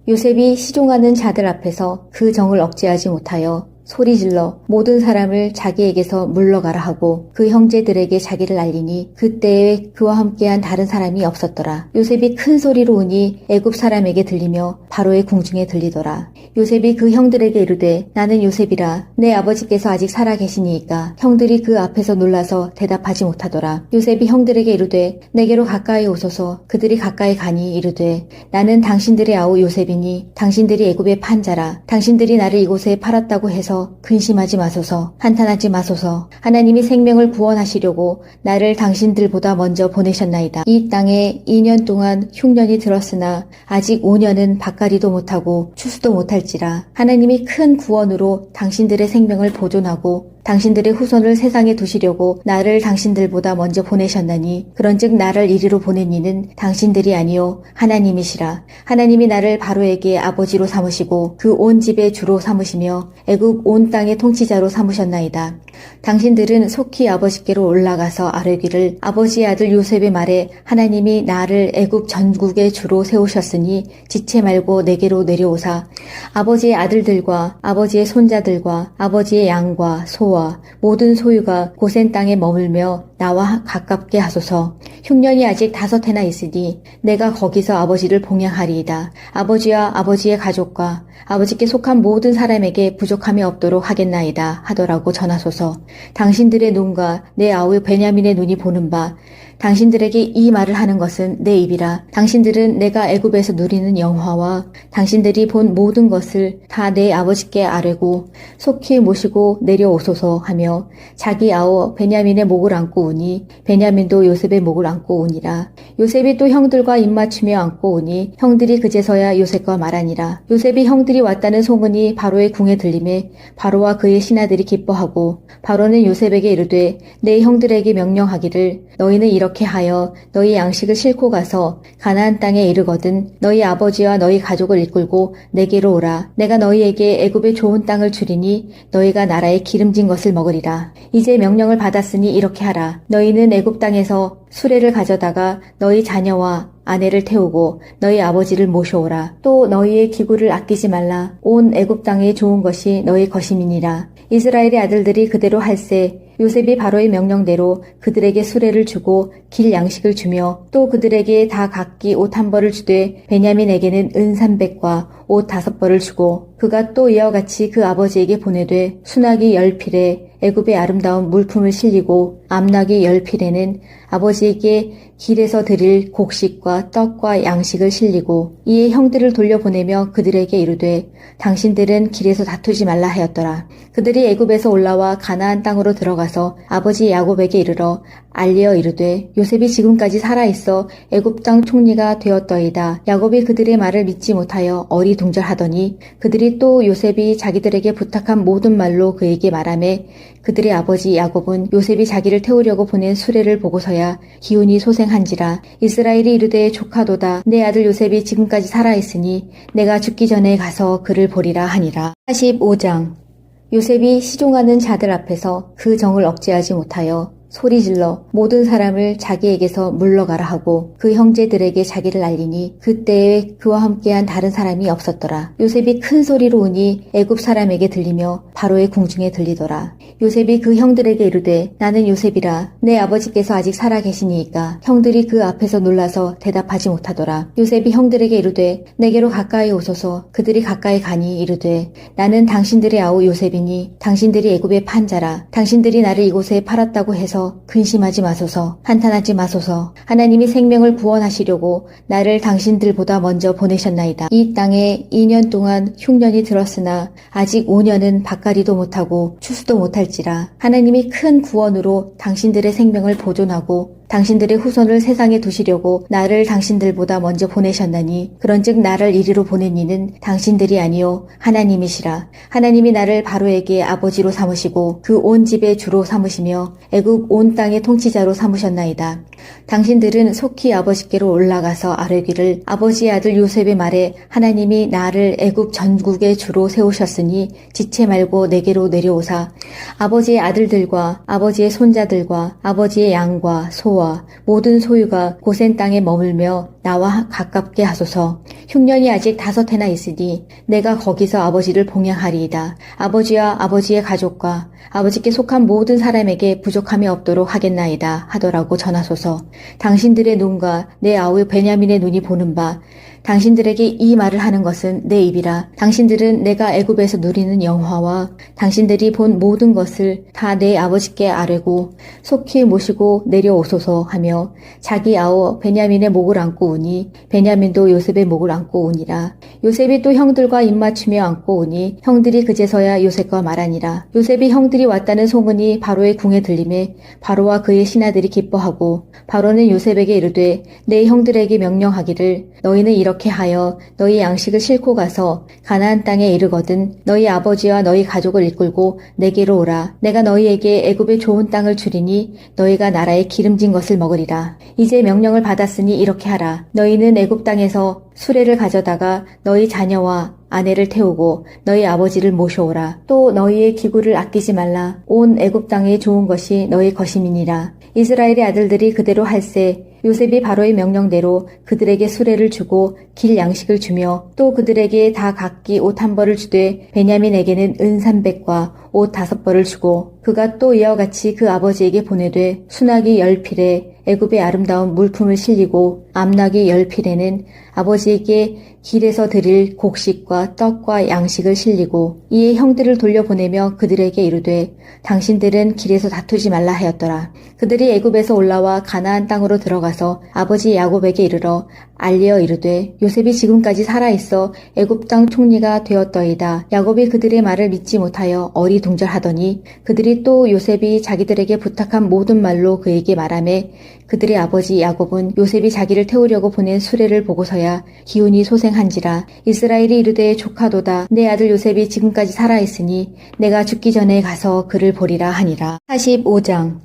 요셉이 시종하는 자들 앞에서 그 정을 억제하지 못하여 소리질러 모든 사람을 자기에게서 물러가라 하고 그 형제들에게 자기를 알리니 그때에 그와 함께한 다른 사람이 없었더라. 요셉이 큰 소리로 우니 애굽 사람에게 들리며 바로의 궁중에 들리더라. 요셉이 그 형들에게 이르되 나는 요셉이라. 내 아버지께서 아직 살아 계시니이까. 형들이 그 앞에서 놀라서 대답하지 못하더라. 요셉이 형들에게 이르되 내게로 가까이 오소서. 그들이 가까이 가니 이르되 나는 당신들의 아우 요셉이니 당신들이 애굽의 판자라. 당신들이 나를 이곳에 팔았다고 해서 근심하지 마소서. 한탄하지 마소서. 하나님이 생명을 구원하시려고 나를 당신들보다 먼저 보내셨나이다. 이 땅에 2년 동안 흉년이 들었으나 아직 5년은 밭가리도 못하고 추수도 못할지라. 하나님이 큰 구원으로 당신들의 생명을 보존하고 당신들의 후손을 세상에 두시려고 나를 당신들보다 먼저 보내셨나니 그런즉 나를 이리로 보낸 이는 당신들이 아니요 하나님이시라. 하나님이 나를 바로에게 아버지로 삼으시고 그 온 집의 주로 삼으시며 애굽 온 땅의 통치자로 삼으셨나이다. 당신들은 속히 아버지께로 올라가서 아뢰기를 아버지의 아들 요셉의 말에 하나님이 나를 애굽 전국의 주로 세우셨으니 지체 말고 내게로 내려오사 아버지의 아들들과 아버지의 손자들과 아버지의 양과 소와 모든 소유가 고센 땅에 머물며 나와 가깝게 하소서. 흉년이 아직 5해나 있으니 내가 거기서 아버지를 봉양하리이다. 아버지와 아버지의 가족과 아버지께 속한 모든 사람에게 부족함이 없도록 하겠나이다 하더라고 전하소서. 당신들의 눈과 내 아우 베냐민의 눈이 보는 바 당신들에게 이 말을 하는 것은 내 입이라. 당신들은 내가 애굽에서 누리는 영화와 당신들이 본 모든 것을 다 내 아버지께 아뢰고 속히 모시고 내려오소서 하며 자기 아우 베냐민의 목을 안고 우니 베냐민도 요셉의 목을 안고 우니라. 요셉이 또 형들과 입맞추며 안고 우니 형들이 그제서야 요셉과 말하니라. 요셉이 형들이 왔다는 소문이 바로의 궁에 들림에 바로와 그의 신하들이 기뻐하고 바로는 요셉에게 이르되 내 형들에게 명령하기를 너희는 이렇게 하여 너희 양식을 싣고 가서 가나안 땅에 이르거든 너희 아버지와 너희 가족을 이끌고 내게로 오라. 내가 너희에게 애굽의 좋은 땅을 주리니 너희가 나라의 기름진 것을 먹으리라. 이제 명령을 받았으니 이렇게 하라. 너희는 애굽 땅에서 수레를 가져다가 너희 자녀와 아내를 태우고 너희 아버지를 모셔오라. 또 너희의 기구를 아끼지 말라. 온 애굽 땅에 좋은 것이 너희 것임이니라. 이스라엘의 아들들이 그대로 할세 요셉이 바로의 명령대로 그들에게 수레를 주고 길 양식을 주며 또 그들에게 다 각기 옷 한 벌을 주되 베냐민에게는 은 300과 옷 5벌을 주고 그가 또 이와 같이 그 아버지에게 보내되 수나기 10필에 애굽의 아름다운 물품을 실리고 암나기 10필에는 아버지에게 길에서 드릴 곡식과 떡과 양식을 실리고 이에 형들을 돌려보내며 그들에게 이르되 당신들은 길에서 다투지 말라 하였더라. 그들이 애굽에서 올라와 가나안 땅으로 들어가서 아버지 야곱에게 이르러 알리어 이르되 요셉이 지금까지 살아있어 애굽 땅 총리가 되었더이다. 야곱이 그들의 말을 믿지 못하여 어리둥절하더니 그들이 또 요셉이 자기들에게 부탁한 모든 말로 그에게 말하매 그들의 아버지 야곱은 요셉이 자기를 태우려고 보낸 수레를 보고서야 기운이 소생한지라. 이스라엘이 이르되 조카도다. 내 아들 요셉이 지금까지 살아있으니 내가 죽기 전에 가서 그를 보리라 하니라. 45장 요셉이 시종하는 자들 앞에서 그 정을 억제하지 못하여 소리질러 모든 사람을 자기에게서 물러가라 하고 그 형제들에게 자기를 알리니 그때에 그와 함께한 다른 사람이 없었더라. 요셉이 큰 소리로 우니 애굽 사람에게 들리며 바로의 궁중에 들리더라. 요셉이 그 형들에게 이르되 나는 요셉이라. 내 아버지께서 아직 살아 계시니이까. 형들이 그 앞에서 놀라서 대답하지 못하더라. 요셉이 형들에게 이르되 내게로 가까이 오소서. 그들이 가까이 가니 이르되 나는 당신들의 아우 요셉이니 당신들이 애굽의 판자라. 당신들이 나를 이곳에 팔았다고 해서 근심하지 마소서. 한탄하지 마소서. 하나님이 생명을 구원하시려고 나를 당신들보다 먼저 보내셨나이다. 이 땅에 2년 동안 흉년이 들었으나 아직 5년은 밭갈이도 못하고 추수도 못할지라. 하나님이 큰 구원으로 당신들의 생명을 보존하고 당신들의 후손을 세상에 두시려고 나를 당신들보다 먼저 보내셨나니 그런즉 나를 이리로 보낸 이는 당신들이 아니요 하나님이시라. 하나님이 나를 바로에게 아버지로 삼으시고 그 온 집의 주로 삼으시며 애굽 온 땅의 통치자로 삼으셨나이다. 당신들은 속히 아버지께로 올라가서 아뢰기를 아버지의 아들 요셉의 말에 하나님이 나를 애굽 전국의 주로 세우셨으니 지체 말고 내게로 내려오사 아버지의 아들들과 아버지의 손자들과 아버지의 양과 소와 모든 소유가 고센 땅에 머물며 나와 가깝게 하소서. 흉년이 아직 5해나 있으니 내가 거기서 아버지를 봉양하리이다. 아버지와 아버지의 가족과 아버지께 속한 모든 사람에게 부족함이 없도록 하겠나이다 하더라고 전하소서. 당신들의 눈과 내 아우 베냐민의 눈이 보는 바 당신들에게 이 말을 하는 것은 내 입이라. 당신들은 내가 애굽에서 누리는 영화와 당신들이 본 모든 것을 다 내 아버지께 아뢰고 속히 모시고 내려오소서 하며 자기 아우 베냐민의 목을 안고 우니 베냐민도 요셉의 목을 안고 안고 오니라. 요셉이 또 형들과 입맞추며 안고 오니 형들이 그제서야 요셉과 말하니라. 요셉이 형들이 왔다는 소문이 바로의 궁에 들림에 바로와 그의 신하들이 기뻐하고 바로는 요셉에게 이르되 내 형들에게 명령하기를 너희는 이렇게 하여 너희 양식을 싣고 가서 가나안 땅에 이르거든 너희 아버지와 너희 가족을 이끌고 내게로 오라. 내가 너희에게 애굽의 좋은 땅을 주리니 너희가 나라의 기름진 것을 먹으리라. 이제 명령을 받았으니 이렇게 하라. 너희는 애굽 땅에서 수레를 가져다가 너희 자녀와 아내를 태우고 너희 아버지를 모셔오라. 또 너희의 기구를 아끼지 말라. 온 애굽 땅에 좋은 것이 너희 것임이니라. 이스라엘의 아들들이 그대로 할세 요셉이 바로의 명령대로 그들에게 수레를 주고 길 양식을 주며 또 그들에게 다 각기 옷 한 벌을 주되 베냐민에게는 은 300과 옷 5벌을 주고 그가 또 이와 같이 그 아버지에게 보내되 수나기 10필에 애굽의 아름다운 물품을 실리고 암나기 10필에는 아버지에게 길에서 드릴 곡식과 떡과 양식을 실리고 이에 형들을 돌려보내며 그들에게 이르되 당신들은 길에서 다투지 말라 하였더라. 그들이 애굽에서 올라와 가나안 땅으로 들어가서 아버지 야곱에게 이르러 알리어 이르되 요셉이 지금까지 살아있어 애굽 땅 총리가 되었더이다. 야곱이 그들의 말을 믿지 못하여 어리둥절하더니 그들이 또 요셉이 자기들에게 부탁한 모든 말로 그에게 말하매 그들의 아버지 야곱은 요셉이 자기를 태우려고 보낸 수레를 보고서야 기운이 소생한지라. 이스라엘이 이르되 조카도다. 내 아들 요셉이 지금까지 살아있으니 내가 죽기 전에 가서 그를 보리라 하니라. 45장.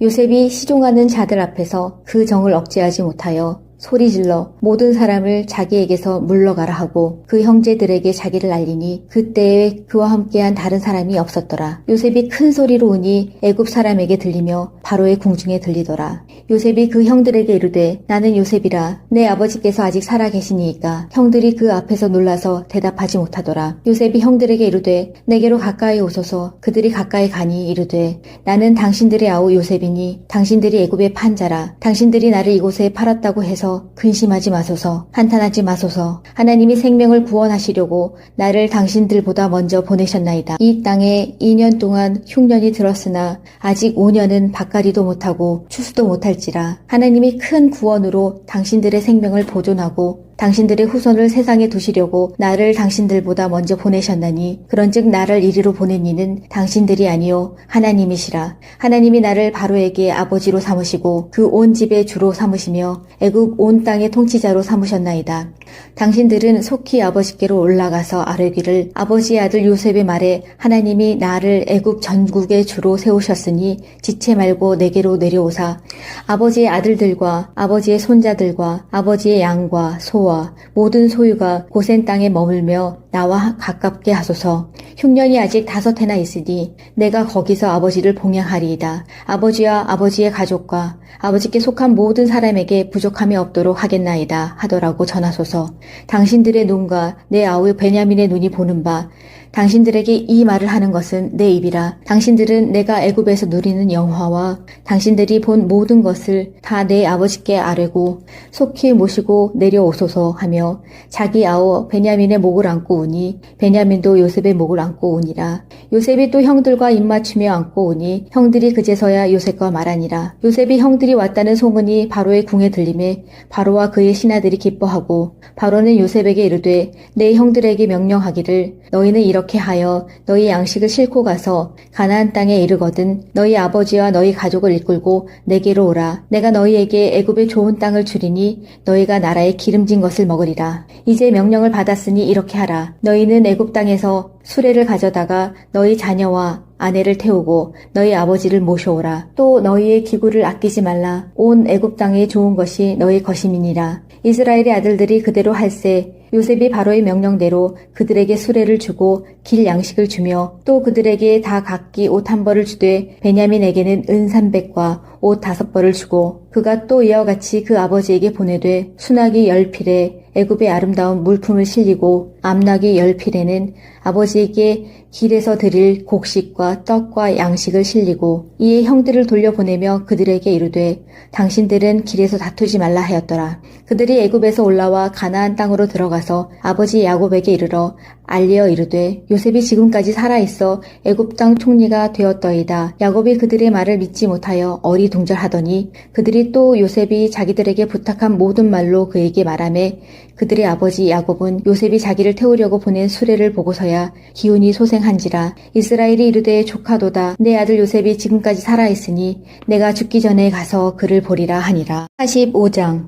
요셉이 시종하는 자들 앞에서 그 정을 억제하지 못하여 소리질러 모든 사람을 자기에게서 물러가라 하고 그 형제들에게 자기를 알리니 그때에 그와 함께한 다른 사람이 없었더라. 요셉이 큰 소리로 우니 애굽 사람에게 들리며 바로의 궁중에 들리더라. 요셉이 그 형들에게 이르되 나는 요셉이라. 내 아버지께서 아직 살아계시니이까. 형들이 그 앞에서 놀라서 대답하지 못하더라. 요셉이 형들에게 이르되 내게로 가까이 오소서. 그들이 가까이 가니 이르되 나는 당신들의 아우 요셉이니 당신들이 애굽의 판자라. 당신들이 나를 이곳에 팔았다고 해서 근심하지 마소서. 한탄하지 마소서. 하나님이 생명을 구원하시려고 나를 당신들보다 먼저 보내셨나이다. 이 땅에 2년 동안 흉년이 들었으나 아직 5년은 밭가리도 못하고 추수도 못할지라. 하나님이 큰 구원으로 당신들의 생명을 보존하고 당신들의 후손을 세상에 두시려고 나를 당신들보다 먼저 보내셨나니 그런즉 나를 이리로 보낸 이는 당신들이 아니요 하나님이시라. 하나님이 나를 바로에게 아버지로 삼으시고 그 온 집의 주로 삼으시며 애굽 온 땅의 통치자로 삼으셨나이다. 당신들은 속히 아버지께로 올라가서 아뢰기를 아버지의 아들 요셉의 말에 하나님이 나를 애굽 전국의 주로 세우셨으니 지체 말고 내게로 내려오사 아버지의 아들들과 아버지의 손자들과 아버지의 양과 소와 모든 소유가 고센 땅에 머물며 나와 가깝게 하소서. 흉년이 아직 5해나 있으니 내가 거기서 아버지를 봉양하리이다. 아버지와 아버지의 가족과 아버지께 속한 모든 사람에게 부족함이 없도록 하겠나이다 하더라고 전하소서. 당신들의 눈과 내 아우 베냐민의 눈이 보는 바 당신들에게 이 말을 하는 것은 내 입이라. 당신들은 내가 애굽에서 누리는 영화와 당신들이 본 모든 것을 다 내 아버지께 아뢰고 속히 모시고 내려오소서 하며 자기 아우 베냐민의 목을 안고 우니 베냐민도 요셉의 목을 안고 우니라. 요셉이 또 형들과 입맞추며 안고 오니 형들이 그제서야 요셉과 말하니라. 요셉이 형들이 왔다는 소문이 바로의 궁에 들림에 바로와 그의 신하들이 기뻐하고 바로는 요셉에게 이르되 내 형들에게 명령하기를 너희는 이렇게 하여 너희 양식을 싣고 가서 가나안 땅에 이르거든 너희 아버지와 너희 가족을 이끌고 내게로 오라. 내가 너희에게 애굽의 좋은 땅을 주리니 너희가 나라의 기름진 것을 먹으리라. 이제 명령을 받았으니 이렇게 하라. 너희는 애굽 땅에서 수레를 가져다가 너희 자녀와 아내를 태우고 너희 아버지를 모셔오라. 또 너희의 기구를 아끼지 말라. 온 애굽 땅에 좋은 것이 너희 것임이니라. 이스라엘의 아들들이 그대로 할세 요셉이 바로의 명령대로 그들에게 수레를 주고 길 양식을 주며 또 그들에게 다 각기 옷 한 벌을 주되 베냐민에게는 은 300과 옷 5벌을 주고 그가 또 이와 같이 그 아버지에게 보내되 수나기 10필에 애굽의 아름다운 물품을 실리고 암나기 10필에는 아버지에게 길에서 드릴 곡식과 떡과 양식을 실리고 이에 형들을 돌려보내며 그들에게 이르되 당신들은 길에서 다투지 말라 하였더라. 그들이 애굽에서 올라와 가나안 땅으로 들어가서 아버지 야곱에게 이르러 알리어 이르되 요셉이 지금까지 살아있어 애굽 땅 총리가 되었더이다. 야곱이 그들의 말을 믿지 못하여 어리둥절하더니 그들이 또 요셉이 자기들에게 부탁한 모든 말로 그에게 말하매 그들의 아버지 야곱은 요셉이 자기를 태우려고 보낸 수레를 보고서야 기운이 소생한지라. 이스라엘이 이르되 조카도다. 내 아들 요셉이 지금까지 살아있으니 내가 죽기 전에 가서 그를 보리라 하니라. 45장.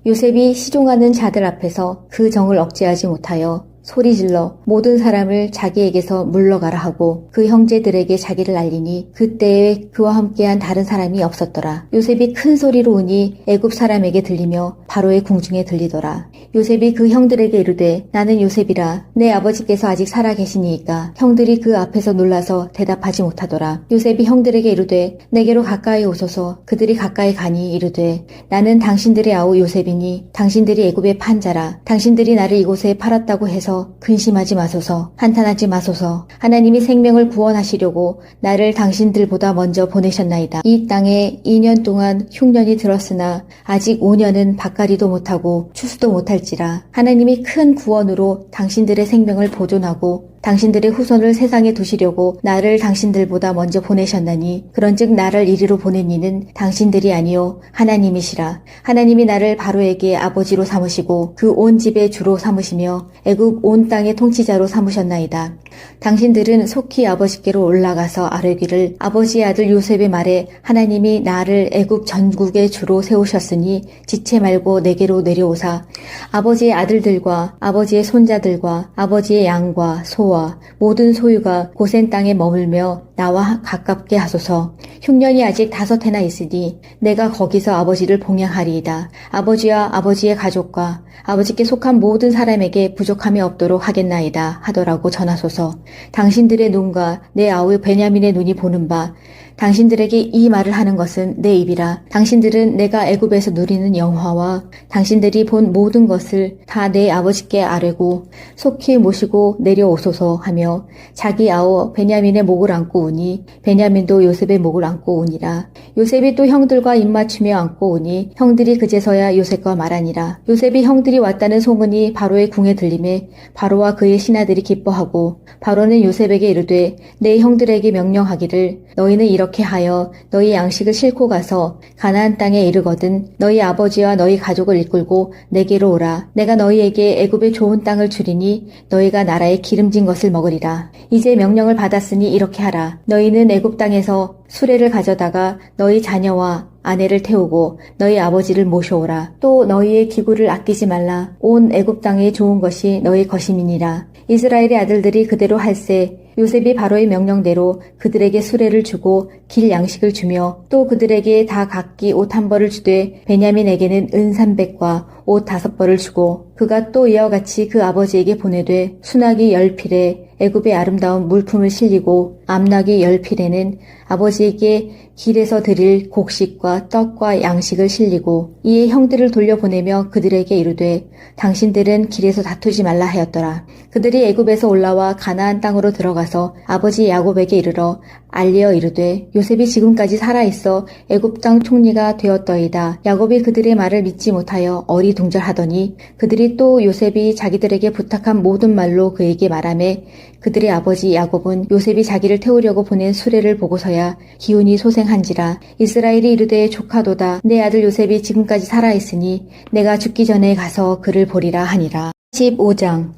요셉이 시종하는 자들 앞에서 그 정을 억제하지 못하여 소리질러 모든 사람을 자기에게서 물러가라 하고 그 형제들에게 자기를 알리니 그때에 그와 함께한 다른 사람이 없었더라. 요셉이 큰 소리로 우니 애굽 사람에게 들리며 바로의 궁중에 들리더라. 요셉이 그 형들에게 이르되 나는 요셉이라. 내 아버지께서 아직 살아 계시니이까. 형들이 그 앞에서 놀라서 대답하지 못하더라. 요셉이 형들에게 이르되 내게로 가까이 오소서. 그들이 가까이 가니 이르되 나는 당신들의 아우 요셉이니 당신들이 애굽의 판자라. 당신들이 나를 이곳에 팔았다고 해서 근심하지 마소서. 한탄하지 마소서. 하나님이 생명을 구원하시려고 나를 당신들보다 먼저 보내셨나이다. 이 땅에 2년 동안 흉년이 들었으나 아직 5년은 밭가리도 못하고 추수도 못할지라. 하나님이 큰 구원으로 당신들의 생명을 보존하고 당신들의 후손을 세상에 두시려고 나를 당신들보다 먼저 보내셨나니 그런즉 나를 이리로 보낸 이는 당신들이 아니요 하나님이시라. 하나님이 나를 바로에게 아버지로 삼으시고 그 온 집의 주로 삼으시며 애굽 온 땅의 통치자로 삼으셨나이다. 당신들은 속히 아버지께로 올라가서 아뢰기를 아버지의 아들 요셉의 말에 하나님이 나를 애굽 전국의 주로 세우셨으니 지체 말고 내게로 내려오사 아버지의 아들들과 아버지의 손자들과 아버지의 양과 소와 모든 소유가 고센 땅에 머물며 나와 가깝게 하소서. 흉년이 아직 5해나 있으니 내가 거기서 아버지를 봉양하리이다. 아버지와 아버지의 가족과 아버지께 속한 모든 사람에게 부족함이 없도록 하겠나이다 하더라고 전하소서. 당신들의 눈과 내 아우 베냐민의 눈이 보는 바 당신들에게 이 말을 하는 것은 내 입이라. 당신들은 내가 애굽에서 누리는 영화와 당신들이 본 모든 것을 다 내 아버지께 아뢰고 속히 모시고 내려오소서 하며 자기 아우 베냐민의 목을 안고 우니 베냐민도 요셉의 목을 안고 우니라. 요셉이 또 형들과 입맞추며 안고 우니 형들이 그제서야 요셉과 말하니라. 요셉이 형들이 왔다는 소문이 바로의 궁에 들림에 바로와 그의 신하들이 기뻐하고 바로는 요셉에게 이르되 내 형들에게 명령하기를 너희는 이렇게 하여 너희 양식을 싣고 가서 가나안 땅에 이르거든 너희 아버지와 너희 가족을 이끌고 내게로 오라. 내가 너희에게 애굽의 좋은 땅을 주리니 너희가 나라의 기름진 것을 먹으리라. 이제 명령을 받았으니 이렇게 하라. 너희는 애굽 땅에서 수레를 가져다가 너희 자녀와 아내를 태우고 너희 아버지를 모셔오라. 또 너희의 기구를 아끼지 말라. 온 애굽 땅에 좋은 것이 너희 것임이니라. 이스라엘의 아들들이 그대로 할세 요셉이 바로의 명령대로 그들에게 수레를 주고 길 양식을 주며 또 그들에게 다 각기 옷 1벌을 주되 베냐민에게는 은 300과 옷 5벌을 주고 그가 또 이와 같이 그 아버지에게 보내되 수나기 10필에 애굽의 아름다운 물품을 실리고 암나기 10필에는 아버지에게 길에서 드릴 곡식과 떡과 양식을 실리고 이에 형들을 돌려보내며 그들에게 이르되 당신들은 길에서 다투지 말라 하였더라. 그들이 애굽에서 올라와 가나안 땅으로 들어가서 아버지 야곱에게 이르러 알리어 이르되 요셉이 지금까지 살아있어 애굽 땅 총리가 되었더이다. 야곱이 그들의 말을 믿지 못하여 어리둥절하더니 그들이 또 요셉이 자기들에게 부탁한 모든 말로 그에게 말하매 그들의 아버지 야곱은 요셉이 자기를 태우려고 보낸 수레를 보고서야 기운이 소생한지라. 이스라엘이 이르되 조카도다. 내 아들 요셉이 지금까지 살아있으니 내가 죽기 전에 가서 그를 보리라 하니라. 15장.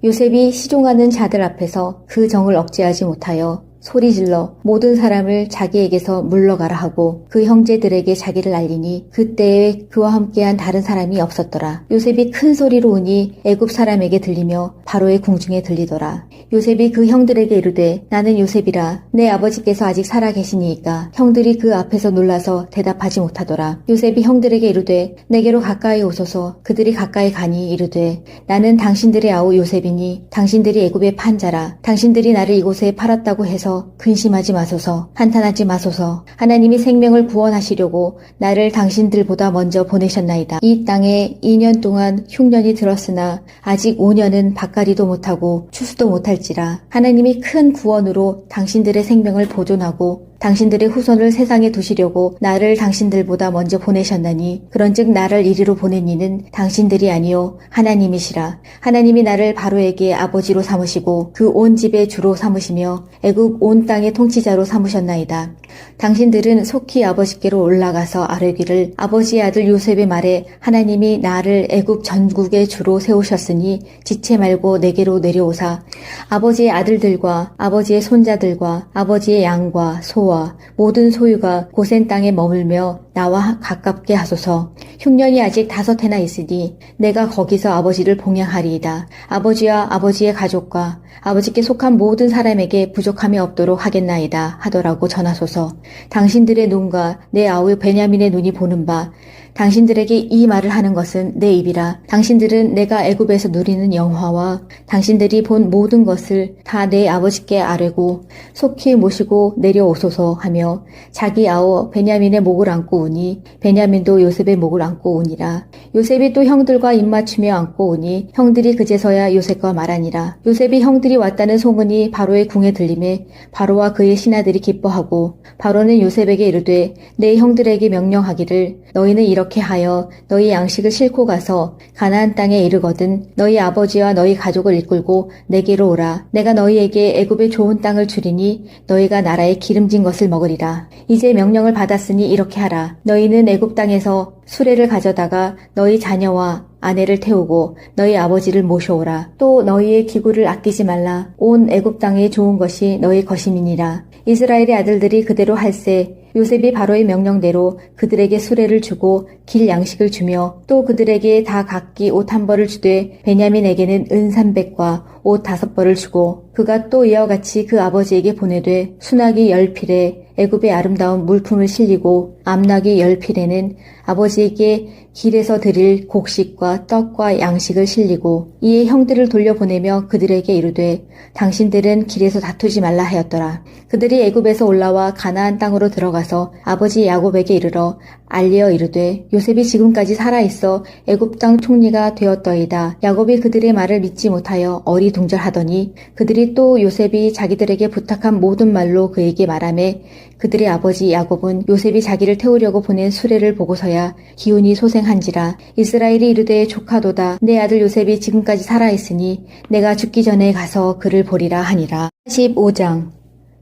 요셉이 시종하는 자들 앞에서 그 정을 억제하지 못하여 소리질러 모든 사람을 자기에게서 물러가라 하고 그 형제들에게 자기를 알리니 그때에 그와 함께한 다른 사람이 없었더라. 요셉이 큰 소리로 우니 애굽 사람에게 들리며 바로의 궁중에 들리더라. 요셉이 그 형들에게 이르되 나는 요셉이라. 내 아버지께서 아직 살아 계시니이까. 형들이 그 앞에서 놀라서 대답하지 못하더라. 요셉이 형들에게 이르되 내게로 가까이 오소서. 그들이 가까이 가니 이르되 나는 당신들의 아우 요셉이니 당신들이 애굽의 판자라. 당신들이 나를 이곳에 팔았다고 해서 근심하지 마소서. 한탄하지 마소서. 하나님이 생명을 구원하시려고 나를 당신들보다 먼저 보내셨나이다. 이 땅에 2년 동안 흉년이 들었으나 아직 5년은 밭가리도 못하고 추수도 못할지라. 하나님이 큰 구원으로 당신들의 생명을 보존하고 당신들의 후손을 세상에 두시려고 나를 당신들보다 먼저 보내셨나니 그런즉 나를 이리로 보낸 이는 당신들이 아니요 하나님이시라. 하나님이 나를 바로에게 아버지로 삼으시고 그 온 집의 주로 삼으시며 애굽 온 땅의 통치자로 삼으셨나이다. 당신들은 속히 아버지께로 올라가서 아뢰기를 아버지의 아들 요셉의 말에 하나님이 나를 애굽 전국의 주로 세우셨으니 지체 말고 내게로 내려오사 아버지의 아들들과 아버지의 손자들과 아버지의 양과 소와 모든 소유가 고센 땅에 머물며 나와 가깝게 하소서. 흉년이 아직 5해나 있으니 내가 거기서 아버지를 봉양하리이다. 아버지와 아버지의 가족과 아버지께 속한 모든 사람에게 부족함이 없도록 하겠나이다 하더라고 전하소서. 당신들의 눈과 내 아우 베냐민의 눈이 보는 바 당신들에게 이 말을 하는 것은 내 입이라. 당신들은 내가 애굽에서 누리는 영화와 당신들이 본 모든 것을 다 내 아버지께 아뢰고 속히 모시고 내려오소서 하며 자기 아우 베냐민의 목을 안고 우니 베냐민도 요셉의 목을 안고 우니라. 요셉이 또 형들과 입맞추며 안고 우니 형들이 그제서야 요셉과 말하니라. 요셉이 형들이 왔다는 소문이 바로의 궁에 들림에 바로와 그의 신하들이 기뻐하고 바로는 요셉에게 이르되 내 형들에게 명령하기를 너희는 이렇게 하여 너희 양식을 싣고 가서 가나안 땅에 이르거든 너희 아버지와 너희 가족을 이끌고 내게로 오라. 내가 너희에게 애굽의 좋은 땅을 주리니 너희가 나라의 기름진 것을 먹으리라. 이제 명령을 받았으니 이렇게 하라. 너희는 애굽 땅에서 수레를 가져다가 너희 자녀와 아내를 태우고 너희 아버지를 모셔오라. 또 너희의 기구를 아끼지 말라. 온 애굽 땅에 좋은 것이 너희 것임이니라. 이스라엘의 아들들이 그대로 할세 요셉이 바로의 명령대로 그들에게 수레를 주고 길 양식을 주며 또 그들에게 다 각기 옷 1벌을 주되 베냐민에게는 은 300과 옷 5벌을 주고 그가 또 이와 같이 그 아버지에게 보내되 수나기 10필에 애굽의 아름다운 물품을 실리고 암나기 10필에는 아버지에게 길에서 드릴 곡식과 떡과 양식을 실리고 이에 형들을 돌려보내며 그들에게 이르되 당신들은 길에서 다투지 말라 하였더라. 그들이 애굽에서 올라와 가나안 땅으로 들어가서 아버지 야곱에게 이르러 알리어 이르되 요셉이 지금까지 살아있어 애굽 땅 총리가 되었더이다. 야곱이 그들의 말을 믿지 못하여 어리둥절하더니 그들이 또 요셉이 자기들에게 부탁한 모든 말로 그에게 말하매 그들의 아버지 야곱은 요셉이 자기를 태우려고 보낸 수레를 보고서야 기운이 소생한지라. 이스라엘이 이르되 조카도다. 내 아들 요셉이 지금까지 살아있으니 내가 죽기 전에 가서 그를 보리라 하니라. 15장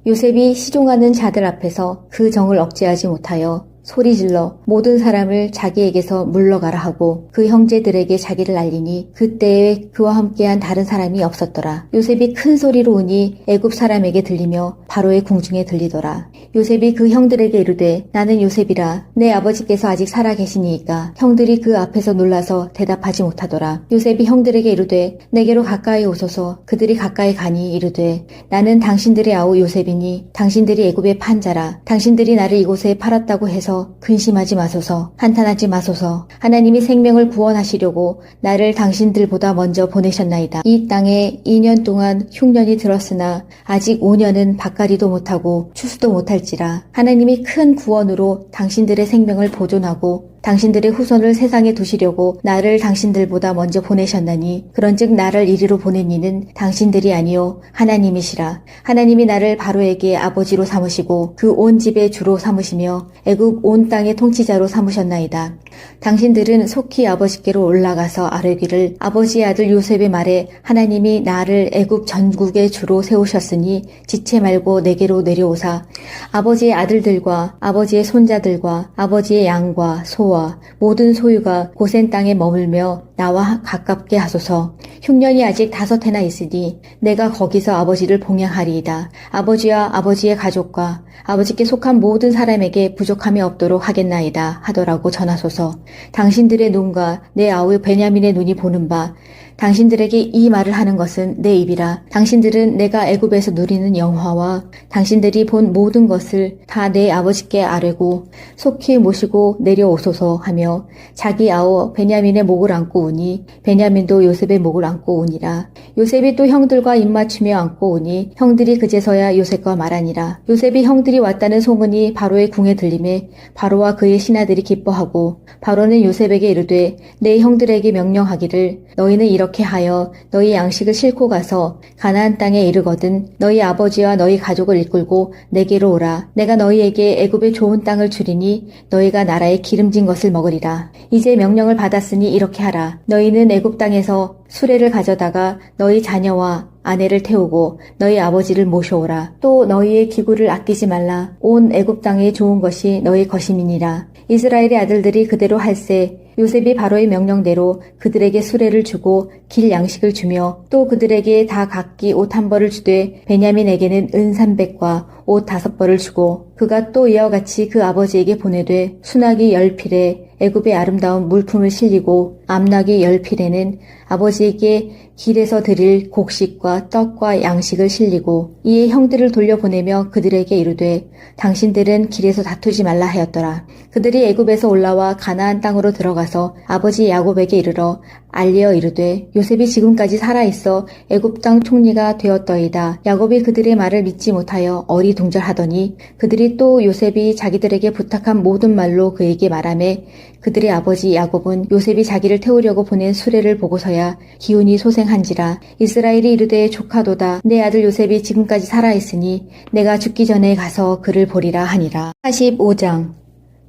요셉이 시종하는 자들 앞에서 그 정을 억제하지 못하여 소리질러 모든 사람을 자기에게서 물러가라 하고 그 형제들에게 자기를 알리니 그때에 그와 함께한 다른 사람이 없었더라. 요셉이 큰 소리로 우니 애굽 사람에게 들리며 바로의 궁중에 들리더라. 요셉이 그 형들에게 이르되 나는 요셉이라. 내 아버지께서 아직 살아 계시니이까. 형들이 그 앞에서 놀라서 대답하지 못하더라. 요셉이 형들에게 이르되 내게로 가까이 오소서. 그들이 가까이 가니 이르되 나는 당신들의 아우 요셉이니 당신들이 애굽의 판자라. 당신들이 나를 이곳에 팔았다고 해서 근심하지 마소서. 한탄하지 마소서. 하나님이 생명을 구원하시려고 나를 당신들보다 먼저 보내셨나이다. 이 땅에 2년 동안 흉년이 들었으나 아직 5년은 밭가리도 못하고 추수도 못할지라. 하나님이 큰 구원으로 당신들의 생명을 보존하고 당신들의 후손을 세상에 두시려고 나를 당신들보다 먼저 보내셨나니 그런즉 나를 이리로 보낸 이는 당신들이 아니요 하나님이시라. 하나님이 나를 바로에게 아버지로 삼으시고 그 온 집의 주로 삼으시며 애굽 온 땅의 통치자로 삼으셨나이다. 당신들은 속히 아버지께로 올라가서 아뢰기를 아버지의 아들 요셉의 말에 하나님이 나를 애굽 전국의 주로 세우셨으니 지체 말고 내게로 내려오사 아버지의 아들들과 아버지의 손자들과 아버지의 양과 소와 모든 소유가 고센 땅에 머물며 나와 가깝게 하소서. 흉년이 아직 5해나 있으니 내가 거기서 아버지를 봉양하리이다. 아버지와 아버지의 가족과 아버지께 속한 모든 사람에게 부족함이 없도록 하겠나이다 하더라고 전하소서. 당신들의 눈과 내 아우 베냐민의 눈이 보는 바 당신들에게 이 말을 하는 것은 내 입이라. 당신들은 내가 애굽에서 누리는 영화와 당신들이 본 모든 것을 다 내 아버지께 아뢰고 속히 모시고 내려오소서 하며 자기 아우 베냐민의 목을 안고 오니 베냐민도 요셉의 목을 안고 오니라. 요셉이 또 형들과 입맞추며 안고 오니 형들이 그제서야 요셉과 말하니라. 요셉이 형들이 왔다는 소문이 바로의 궁에 들림에 바로와 그의 신하들이 기뻐하고 바로는 요셉에게 이르되 내 형들에게 명령하기를 너희는 이렇게 하여 너희 양식을 싣고 가서 가나안 땅에 이르거든 너희 아버지와 너희 가족을 이끌고 내게로 오라. 내가 너희에게 애굽의 좋은 땅을 주리니 너희가 나라에 기름진 것을 먹으리라. 이제 명령을 받았으니 이렇게 하라. 너희는 애굽 땅에서 수레를 가져다가 너희 자녀와 아내를 태우고 너희 아버지를 모셔오라. 또 너희의 기구를 아끼지 말라. 온 애굽 땅에 좋은 것이 너희 것임이니라. 이스라엘의 아들들이 그대로 할세 요셉이 바로의 명령대로 그들에게 수레를 주고 길 양식을 주며 또 그들에게 다 각기 옷 한 벌을 주되 베냐민에게는 은 300과 옷 5벌을 주고 그가 또 이와 같이 그 아버지에게 보내되 수나기 10필에 애굽의 아름다운 물품을 실리고 암나기 10필에는 아버지에게 길에서 드릴 곡식과 떡과 양식을 실리고 이에 형들을 돌려보내며 그들에게 이르되 당신들은 길에서 다투지 말라 하였더라. 그들이 애굽에서 올라와 가나안 땅으로 들어가서 아버지 야곱에게 이르러 알리어 이르되 요셉이 지금까지 살아있어 애굽 땅 총리가 되었더이다. 야곱이 그들의 말을 믿지 못하여 어리둥절하더니 그들이 또 요셉이 자기들에게 부탁한 모든 말로 그에게 말하매 그들의 아버지 야곱은 요셉이 자기를 태우려고 보낸 수레를 보고서야 기운이 소생한지라. 이스라엘이 이르되 조카도다. 내 아들 요셉이 지금까지 살아있으니 내가 죽기 전에 가서 그를 보리라 하니라. 45장.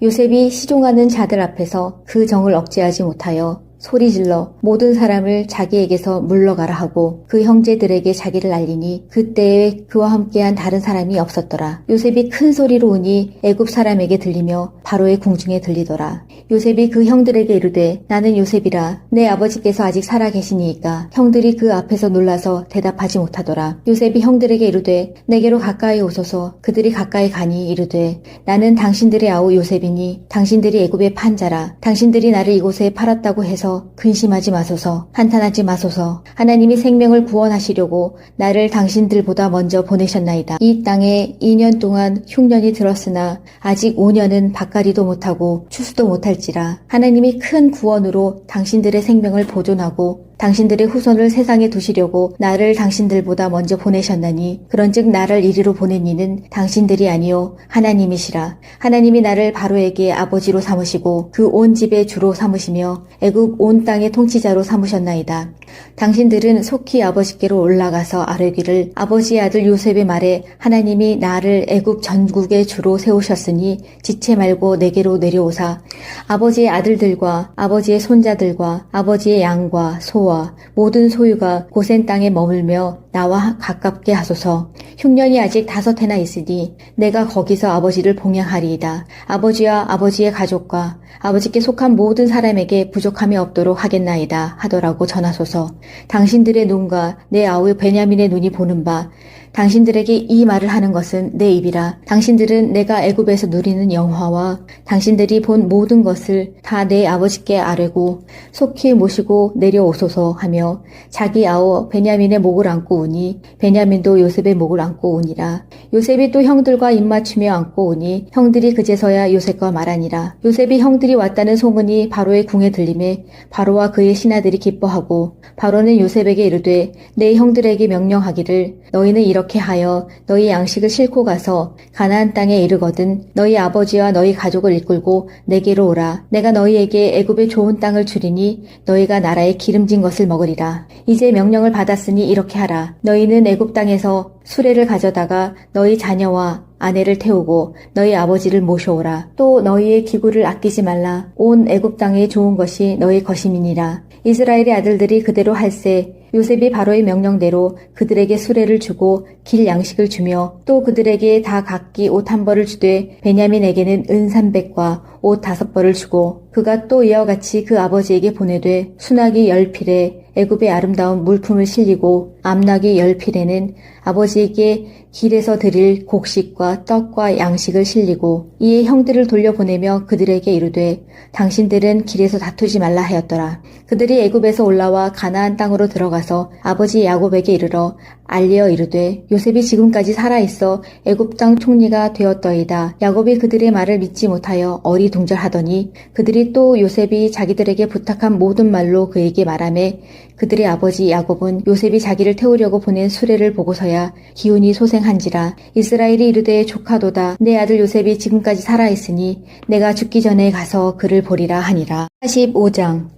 요셉이 시종하는 자들 앞에서 그 정을 억제하지 못하여 소리질러 모든 사람을 자기에게서 물러가라 하고 그 형제들에게 자기를 알리니 그때에 그와 함께한 다른 사람이 없었더라. 요셉이 큰 소리로 우니 애굽 사람에게 들리며 바로의 궁중에 들리더라. 요셉이 그 형들에게 이르되 나는 요셉이라. 내 아버지께서 아직 살아 계시니이까. 형들이 그 앞에서 놀라서 대답하지 못하더라. 요셉이 형들에게 이르되 내게로 가까이 오소서. 그들이 가까이 가니 이르되 나는 당신들의 아우 요셉이니 당신들이 애굽의 판자라. 당신들이 나를 이곳에 팔았다고 해서 근심하지 마소서. 한탄하지 마소서. 하나님이 생명을 구원하시려고 나를 당신들보다 먼저 보내셨나이다. 이 땅에 2년 동안 흉년이 들었으나 아직 5년은 밭갈이도 못하고 추수도 못할지라. 하나님이 큰 구원으로 당신들의 생명을 보존하고 당신들의 후손을 세상에 두시려고 나를 당신들보다 먼저 보내셨나니 그런즉 나를 이리로 보낸 이는 당신들이 아니요 하나님이시라. 하나님이 나를 바로에게 아버지로 삼으시고 그 온 집의 주로 삼으시며 애굽 온 땅의 통치자로 삼으셨나이다. 당신들은 속히 아버지께로 올라가서 아뢰기를 아버지의 아들 요셉의 말에 하나님이 나를 애굽 전국의 주로 세우셨으니 지체 말고 내게로 내려오사 아버지의 아들들과 아버지의 손자들과 아버지의 양과 소와 모든 소유가 고센 땅에 머물며 나와 가깝게 하소서. 흉년이 아직 5해나 있으니 내가 거기서 아버지를 봉양하리이다. 아버지와 아버지의 가족과 아버지께 속한 모든 사람에게 부족함이 없도록 하겠나이다 하더라고 전하소서. 당신들의 눈과 내 아우 베냐민의 눈이 보는 바 당신들에게 이 말을 하는 것은 내 입이라. 당신들은 내가 애굽에서 누리는 영화와 당신들이 본 모든 것을 다 내 아버지께 아뢰고 속히 모시고 내려오소서 하며 자기 아우 베냐민의 목을 안고 오니 베냐민도 요셉의 목을 안고 오니라. 요셉이 또 형들과 입맞추며 안고 오니 형들이 그제서야 요셉과 말하니라. 요셉이 형들이 왔다는 소문이 바로의 궁에 들림에 바로와 그의 신하들이 기뻐하고 바로는 요셉에게 이르되 내 형들에게 명령하기를 너희는 이렇게 하여 너희 양식을 싣고 가서 가나안 땅에 이르거든 너희 아버지와 너희 가족을 이끌고 내게로 오라. 내가 너희에게 애굽의 좋은 땅을 주리니 너희가 나라에 기름진 것을 먹으리라. 이제 명령을 받았으니 이렇게 하라. 너희는 애굽 땅에서 수레를 가져다가 너희 자녀와 아내를 태우고 너희 아버지를 모셔오라. 또 너희의 기구를 아끼지 말라. 온 애굽 땅에 좋은 것이 너희 것임이니라. 이스라엘의 아들들이 그대로 할세 요셉이 바로의 명령대로 그들에게 수레를 주고 길 양식을 주며 또 그들에게 다 각기 옷 한 벌을 주되 베냐민에게는 은 300과 옷 5벌을 주고 그가 또 이와 같이 그 아버지에게 보내되 수나기 10필에 애굽의 아름다운 물품을 실리고 암나기 10필에는 아버지에게 길에서 드릴 곡식과 떡과 양식을 실리고 이에 형들을 돌려보내며 그들에게 이르되 당신들은 길에서 다투지 말라 하였더라. 그들이 애굽에서 올라와 가나안 땅으로 들어가 들어가서 아버지 야곱에게 이르러 알리어 이르되 요셉이 지금까지 살아있어 애굽 땅 총리가 되었더이다. 야곱이 그들의 말을 믿지 못하여 어리둥절하더니 그들이 또 요셉이 자기들에게 부탁한 모든 말로 그에게 말하매 그들의 아버지 야곱은 요셉이 자기를 태우려고 보낸 수레를 보고서야 기운이 소생한지라. 이스라엘이 이르되 조카도다. 내 아들 요셉이 지금까지 살아있으니 내가 죽기 전에 가서 그를 보리라 하니라. 45장.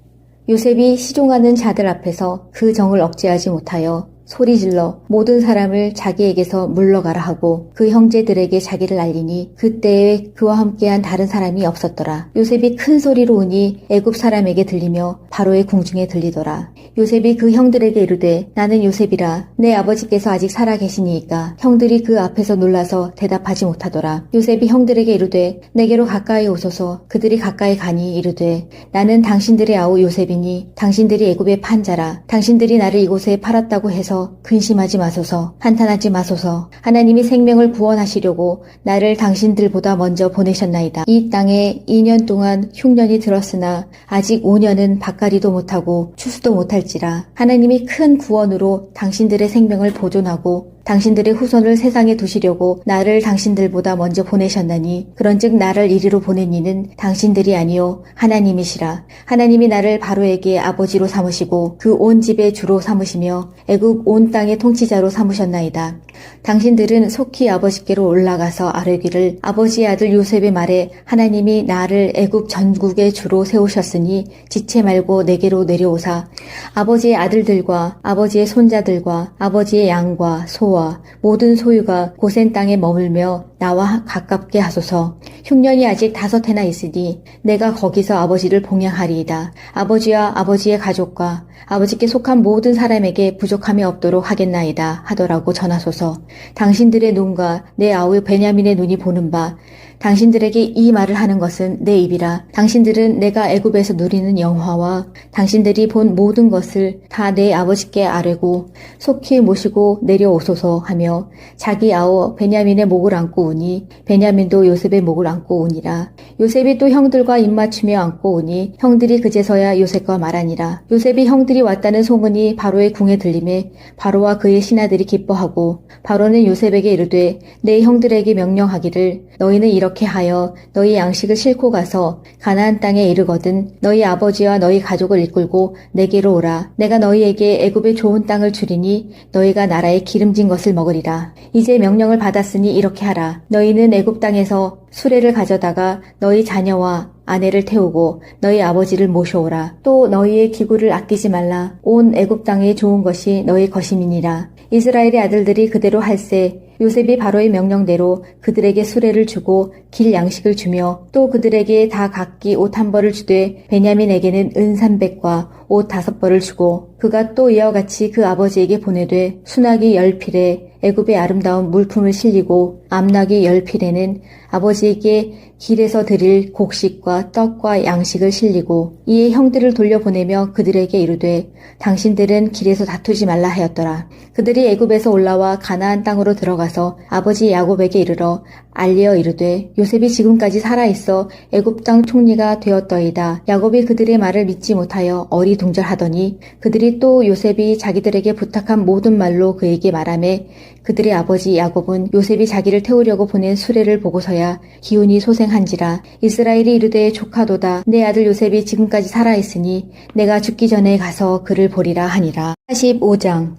요셉이 시종하는 자들 앞에서 그 정을 억제하지 못하여 소리질러 모든 사람을 자기에게서 물러가라 하고 그 형제들에게 자기를 알리니 그때에 그와 함께한 다른 사람이 없었더라. 요셉이 큰 소리로 우니 애굽 사람에게 들리며 바로의 궁중에 들리더라. 요셉이 그 형들에게 이르되 나는 요셉이라. 내 아버지께서 아직 살아 계시니이까. 형들이 그 앞에서 놀라서 대답하지 못하더라. 요셉이 형들에게 이르되 내게로 가까이 오소서. 그들이 가까이 가니 이르되 나는 당신들의 아우 요셉이니 당신들이 애굽의 판자라. 당신들이 나를 이곳에 팔았다고 해서 근심하지 마소서. 한탄하지 마소서. 하나님이 생명을 구원하시려고 나를 당신들보다 먼저 보내셨나이다. 이 땅에 2년 동안 흉년이 들었으나 아직 5년은 밭가리도 못하고 추수도 못할지라. 하나님이 큰 구원으로 당신들의 생명을 보존하고 당신들의 후손을 세상에 두시려고 나를 당신들보다 먼저 보내셨나니 그런즉 나를 이리로 보낸 이는 당신들이 아니요 하나님이시라. 하나님이 나를 바로에게 아버지로 삼으시고 그 온 집의 주로 삼으시며 애굽 온 땅의 통치자로 삼으셨나이다. 당신들은 속히 아버지께로 올라가서 아뢰기를 아버지의 아들 요셉의 말에 하나님이 나를 애굽 전국의 주로 세우셨으니 지체 말고 내게로 내려오사 아버지의 아들들과 아버지의 손자들과 아버지의 양과 소와 모든 소유가 고센 땅에 머물며 나와 가깝게 하소서. 흉년이 아직 5해나 있으니 내가 거기서 아버지를 봉양하리이다. 아버지와 아버지의 가족과 아버지께 속한 모든 사람에게 부족함이 없도록 하겠나이다 하더라고 전하소서. 당신들의 눈과 내 아우 베냐민의 눈이 보는 바 당신들에게 이 말을 하는 것은 내 입이라. 당신들은 내가 애굽에서 누리는 영화와 당신들이 본 모든 것을 다 내 아버지께 아뢰고 속히 모시고 내려오소서 하며 자기 아우 베냐민의 목을 안고 우니 베냐민도 요셉의 목을 안고 우니라. 요셉이 또 형들과 입맞추며 안고 우니 형들이 그제서야 요셉과 말하니라. 요셉이 형들이 왔다는 소문이 바로의 궁에 들림에 바로와 그의 신하들이 기뻐하고 바로는 요셉에게 이르되 내 형들에게 명령하기를 너희는 이렇게 하여 너희 양식을 싣고 가서 가나안 땅에 이르거든 너희 아버지와 너희 가족을 이끌고 내게로 오라. 내가 너희에게 애굽의 좋은 땅을 주리니 너희가 나라에 기름진 것을 먹으리라. 이제 명령을 받았으니 이렇게 하라. 너희는 애굽 땅에서 수레를 가져다가 너희 자녀와 아내를 태우고 너희 아버지를 모셔오라. 또 너희의 기구를 아끼지 말라. 온 애굽 땅에 좋은 것이 너희 것임이니라. 이스라엘의 아들들이 그대로 할세 요셉이 바로의 명령대로 그들에게 수레를 주고 길 양식을 주며 또 그들에게 다 각기 옷 한 벌을 주되 베냐민에게는 은 300과 옷 5벌을 주고 그가 또 이와 같이 그 아버지에게 보내되 수나기 10필에 애굽의 아름다운 물품을 실리고 암나기 10필에는 아버지에게 길에서 드릴 곡식과 떡과 양식을 실리고 이에 형들을 돌려보내며 그들에게 이르되 당신들은 길에서 다투지 말라 하였더라. 그들이 애굽에서 올라와 가나안 땅으로 들어가서 아버지 야곱에게 이르러 알리어 이르되 요셉이 지금까지 살아있어 애굽 땅 총리가 되었더이다. 야곱이 그들의 말을 믿지 못하여 어리둥절하더니 그들이 또 요셉이 자기들에게 부탁한 모든 말로 그에게 말하매 그들의 아버지 야곱은 요셉이 자기를 태우려고 보낸 수레를 보고서야 기운이 소생한지라. 이스라엘이 이르되 조카도다. 내 아들 요셉이 지금까지 살아있으니 내가 죽기 전에 가서 그를 보리라 하니라. 45장.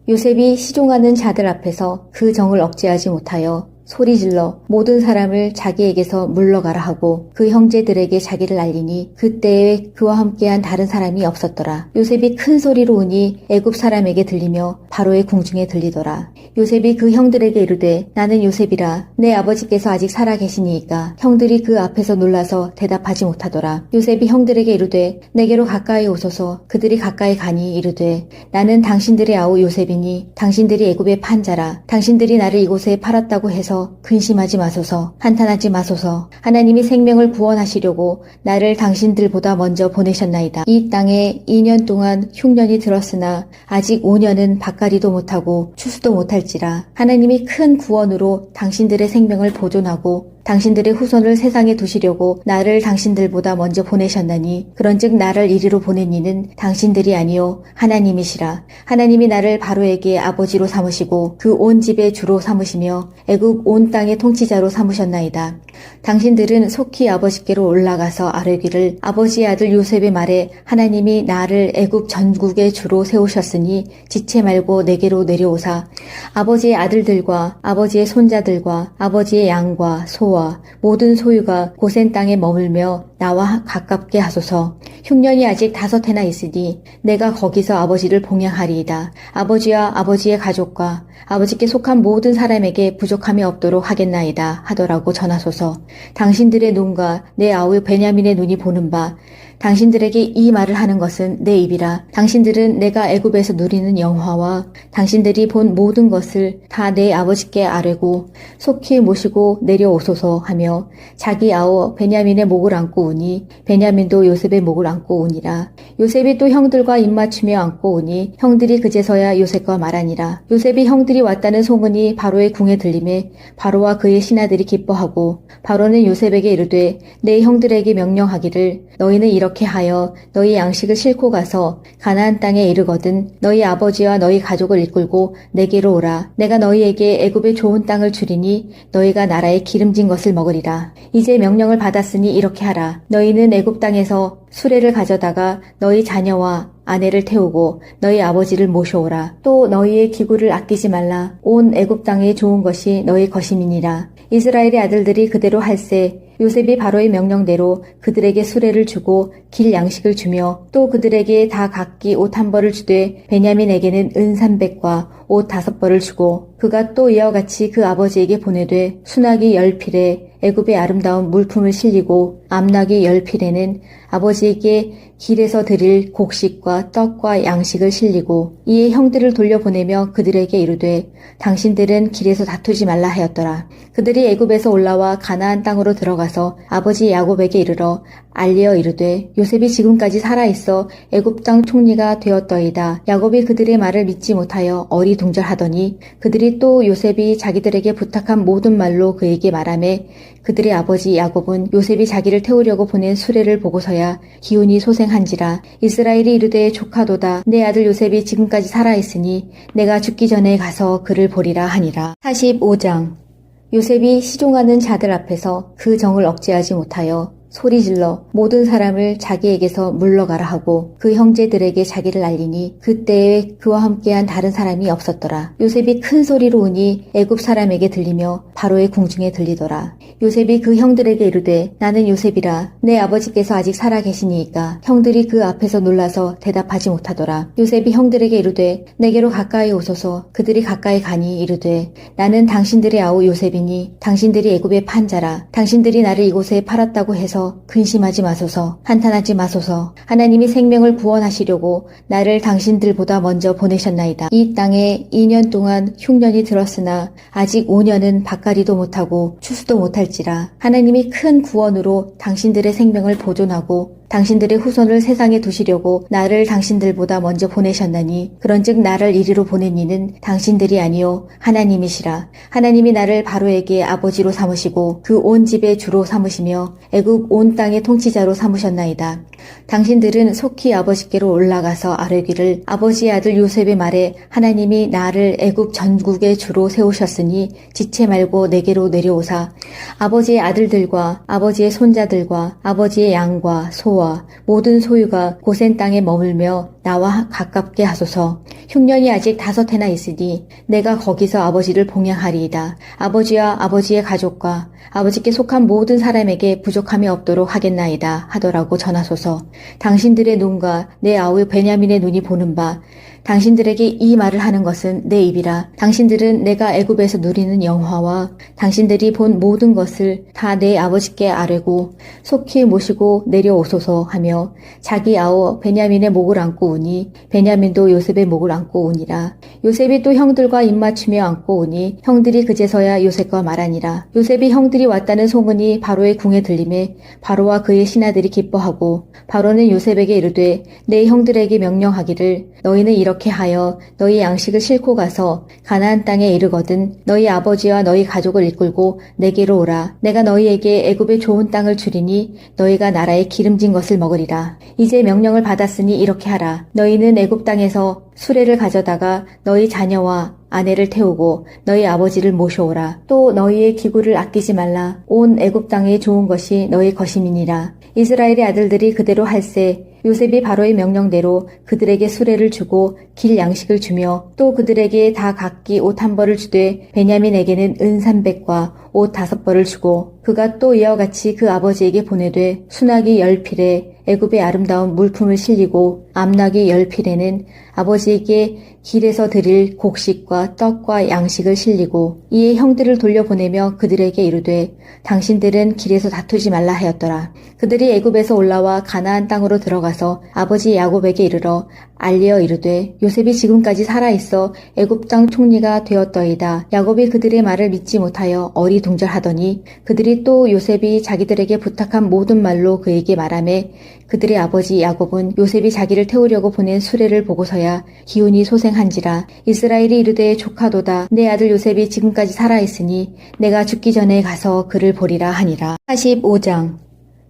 요셉이 시종하는 자들 앞에서 그 정을 억제하지 못하여 소리질러 모든 사람을 자기에게서 물러가라 하고 그 형제들에게 자기를 알리니 그때에 그와 함께한 다른 사람이 없었더라. 요셉이 큰 소리로 우니 애굽 사람에게 들리며 바로의 궁중에 들리더라. 요셉이 그 형들에게 이르되 나는 요셉이라. 내 아버지께서 아직 살아 계시니이까. 형들이 그 앞에서 놀라서 대답하지 못하더라. 요셉이 형들에게 이르되 내게로 가까이 오소서. 그들이 가까이 가니 이르되 나는 당신들의 아우 요셉이니 당신들이 애굽의 판자라. 당신들이 나를 이곳에 팔았다고 해서 근심하지 마소서. 한탄하지 마소서. 하나님이 생명을 구원하시려고 나를 당신들보다 먼저 보내셨나이다. 이 땅에 2년 동안 흉년이 들었으나 아직 5년은 밭가리도 못하고 추수도 못할지라. 하나님이 큰 구원으로 당신들의 생명을 보존하고 당신들의 후손을 세상에 두시려고 나를 당신들보다 먼저 보내셨나니 그런즉 나를 이리로 보낸 이는 당신들이 아니요 하나님이시라. 하나님이 나를 바로에게 아버지로 삼으시고 그 온 집의 주로 삼으시며 애굽 온 땅의 통치자로 삼으셨나이다. 당신들은 속히 아버지께로 올라가서 아뢰기를 아버지의 아들 요셉의 말에 하나님이 나를 애굽 전국의 주로 세우셨으니 지체 말고 내게로 내려오사 아버지의 아들들과 아버지의 손자들과 아버지의 양과 소와 모든 소유가 고센 땅에 머물며 나와 가깝게 하소서. 흉년이 아직 5해나 있으니 내가 거기서 아버지를 봉양하리이다. 아버지와 아버지의 가족과 아버지께 속한 모든 사람에게 부족함이 없도록 하겠나이다 하더라고 전하소서. 당신들의 눈과 내 아우 베냐민의 눈이 보는 바 당신들에게 이 말을 하는 것은 내 입이라. 당신들은 내가 애굽에서 누리는 영화와 당신들이 본 모든 것을 다 내 아버지께 아뢰고 속히 모시고 내려오소서 하며 자기 아우 베냐민의 목을 안고 우니 베냐민도 요셉의 목을 안고 우니라. 요셉이 또 형들과 입맞추며 안고 우니 형들이 그제서야 요셉과 말하니라. 요셉이 형들이 왔다는 소문이 바로의 궁에 들림에 바로와 그의 신하들이 기뻐하고 바로는 요셉에게 이르되 내 형들에게 명령하기를 너희는 이렇게 하여 너희 양식을 싣고 가서 가나안 땅에 이르거든 너희 아버지와 너희 가족을 이끌고 내게로 오라. 내가 너희에게 애굽의 좋은 땅을 주리니 너희가 나라의 기름진 것을 먹으리라. 이제 명령을 받았으니 이렇게 하라. 너희는 애굽 땅에서 수레를 가져다가 너희 자녀와 아내를 태우고 너희 아버지를 모셔오라. 또 너희의 기구를 아끼지 말라. 온 애굽 땅에 좋은 것이 너희 것임이니라. 이스라엘의 아들들이 그대로 할세 요셉이 바로의 명령대로 그들에게 수레를 주고 길 양식을 주며 또 그들에게 다 각기 옷 1벌을 주되 베냐민에게는 은 300과 옷 5벌을 주고 그가 또 이와 같이 그 아버지에게 보내되 수나기 10필에 애굽의 아름다운 물품을 실리고 암나기 10필에는 아버지에게 길에서 드릴 곡식과 떡과 양식을 실리고 이에 형들을 돌려보내며 그들에게 이르되 당신들은 길에서 다투지 말라 하였더라. 그들이 애굽에서 올라와 가나안 땅으로 들어가서 아버지 야곱에게 이르러 알리어 이르되 요셉이 지금까지 살아있어 애굽 땅 총리가 되었더이다. 야곱이 그들의 말을 믿지 못하여 어리둥절하더니 그들이 또 요셉이 자기들에게 부탁한 모든 말로 그에게 말하매 그들의 아버지 야곱은 요셉이 자기를 태우려고 보낸 수레를 보고서야 기운이 소생한지라. 이스라엘이 이르되 조카도다. 내 아들 요셉이 지금까지 살아있으니 내가 죽기 전에 가서 그를 보리라 하니라. 45장. 요셉이 시종하는 자들 앞에서 그 정을 억제하지 못하여 소리질러 모든 사람을 자기에게서 물러가라 하고 그 형제들에게 자기를 알리니 그때에 그와 함께한 다른 사람이 없었더라. 요셉이 큰 소리로 우니 애굽 사람에게 들리며 바로의 궁중에 들리더라. 요셉이 그 형들에게 이르되 나는 요셉이라. 내 아버지께서 아직 살아 계시니이까. 형들이 그 앞에서 놀라서 대답하지 못하더라. 요셉이 형들에게 이르되 내게로 가까이 오소서. 그들이 가까이 가니 이르되 나는 당신들의 아우 요셉이니 당신들이 애굽의 판자라. 당신들이 나를 이곳에 팔았다고 해서 근심하지 마소서. 한탄하지 마소서. 하나님이 생명을 구원하시려고 나를 당신들보다 먼저 보내셨나이다. 이 땅에 2년 동안 흉년이 들었으나 아직 5년은 밭갈이도 못하고 추수도 못할지라. 하나님이 큰 구원으로 당신들의 생명을 보존하고 당신들의 후손을 세상에 두시려고 나를 당신들보다 먼저 보내셨나니 그런즉 나를 이리로 보낸 이는 당신들이 아니요 하나님이시라. 하나님이 나를 바로에게 아버지로 삼으시고 그 온 집의 주로 삼으시며 애굽 온 땅의 통치자로 삼으셨나이다. 당신들은 속히 아버지께로 올라가서 아뢰기를 아버지의 아들 요셉의 말에 하나님이 나를 애굽 전국의 주로 세우셨으니 지체 말고 내게로 내려오사 아버지의 아들들과 아버지의 손자들과 아버지의 양과 소와 모든 소유가 고센 땅에 머물며 나와 가깝게 하소서. 흉년이 아직 5해나 있으니 내가 거기서 아버지를 봉양하리이다. 아버지와 아버지의 가족과 아버지께 속한 모든 사람에게 부족함이 없도록 하겠나이다 하더라고 전하소서. 당신들의 눈과 내 아우 베냐민의 눈이 보는 바 당신들에게 이 말을 하는 것은 내 입이라. 당신들은 내가 애굽에서 누리는 영화와 당신들이 본 모든 것을 다 내 아버지께 아뢰고 속히 모시고 내려오소서 하며 자기 아우 베냐민의 목을 안고 우니 베냐민도 요셉의 목을 안고 우니라. 요셉이 또 형들과 입맞추며 안고 우니 형들이 그제서야 요셉과 말하니라. 요셉이 형들이 왔다는 소문이 바로의 궁에 들림에 바로와 그의 신하들이 기뻐하고 바로는 요셉에게 이르되 내 형들에게 명령하기를 너희는 이렇게 이렇게 하여 너희 양식을 싣고 가서 가나안 땅에 이르거든 너희 아버지와 너희 가족을 이끌고 내게로 오라. 내가 너희에게 애굽의 좋은 땅을 주리니 너희가 나라에 기름진 것을 먹으리라. 이제 명령을 받았으니 이렇게 하라. 너희는 애굽 땅에서 수레를 가져다가 너희 자녀와 아내를 태우고 너희 아버지를 모셔오라. 또 너희의 기구를 아끼지 말라. 온 애굽 땅에 좋은 것이 너희 것임이니라. 이스라엘의 아들들이 그대로 할세 요셉이 바로의 명령대로 그들에게 수레를 주고 길 양식을 주며 또 그들에게 다 각기 옷 한 벌을 주되 베냐민에게는 은 300과 옷 5벌을 주고 그가 또 이와 같이 그 아버지에게 보내되 수나기 10필에 애굽의 아름다운 물품을 실리고 암나기 10필에는 아버지에게 길에서 드릴 곡식과 떡과 양식을 실리고 이에 형들을 돌려보내며 그들에게 이르되 당신들은 길에서 다투지 말라 하였더라. 그들이 애굽에서 올라와 가나안 땅으로 들어가서 아버지 야곱에게 이르러 알리어 이르되 요셉이 지금까지 살아있어 애굽 땅 총리가 되었더이다. 야곱이 그들의 말을 믿지 못하여 어리둥절하더니 그들이 또 요셉이 자기들에게 부탁한 모든 말로 그에게 말하매 그들의 아버지 야곱은 요셉이 자기를 태우려고 보낸 수레를 보고서야 기운이 소생한지라. 이스라엘이 이르되 조카도다. 내 아들 요셉이 지금까지 살아있으니 내가 죽기 전에 가서 그를 보리라 하니라. 45장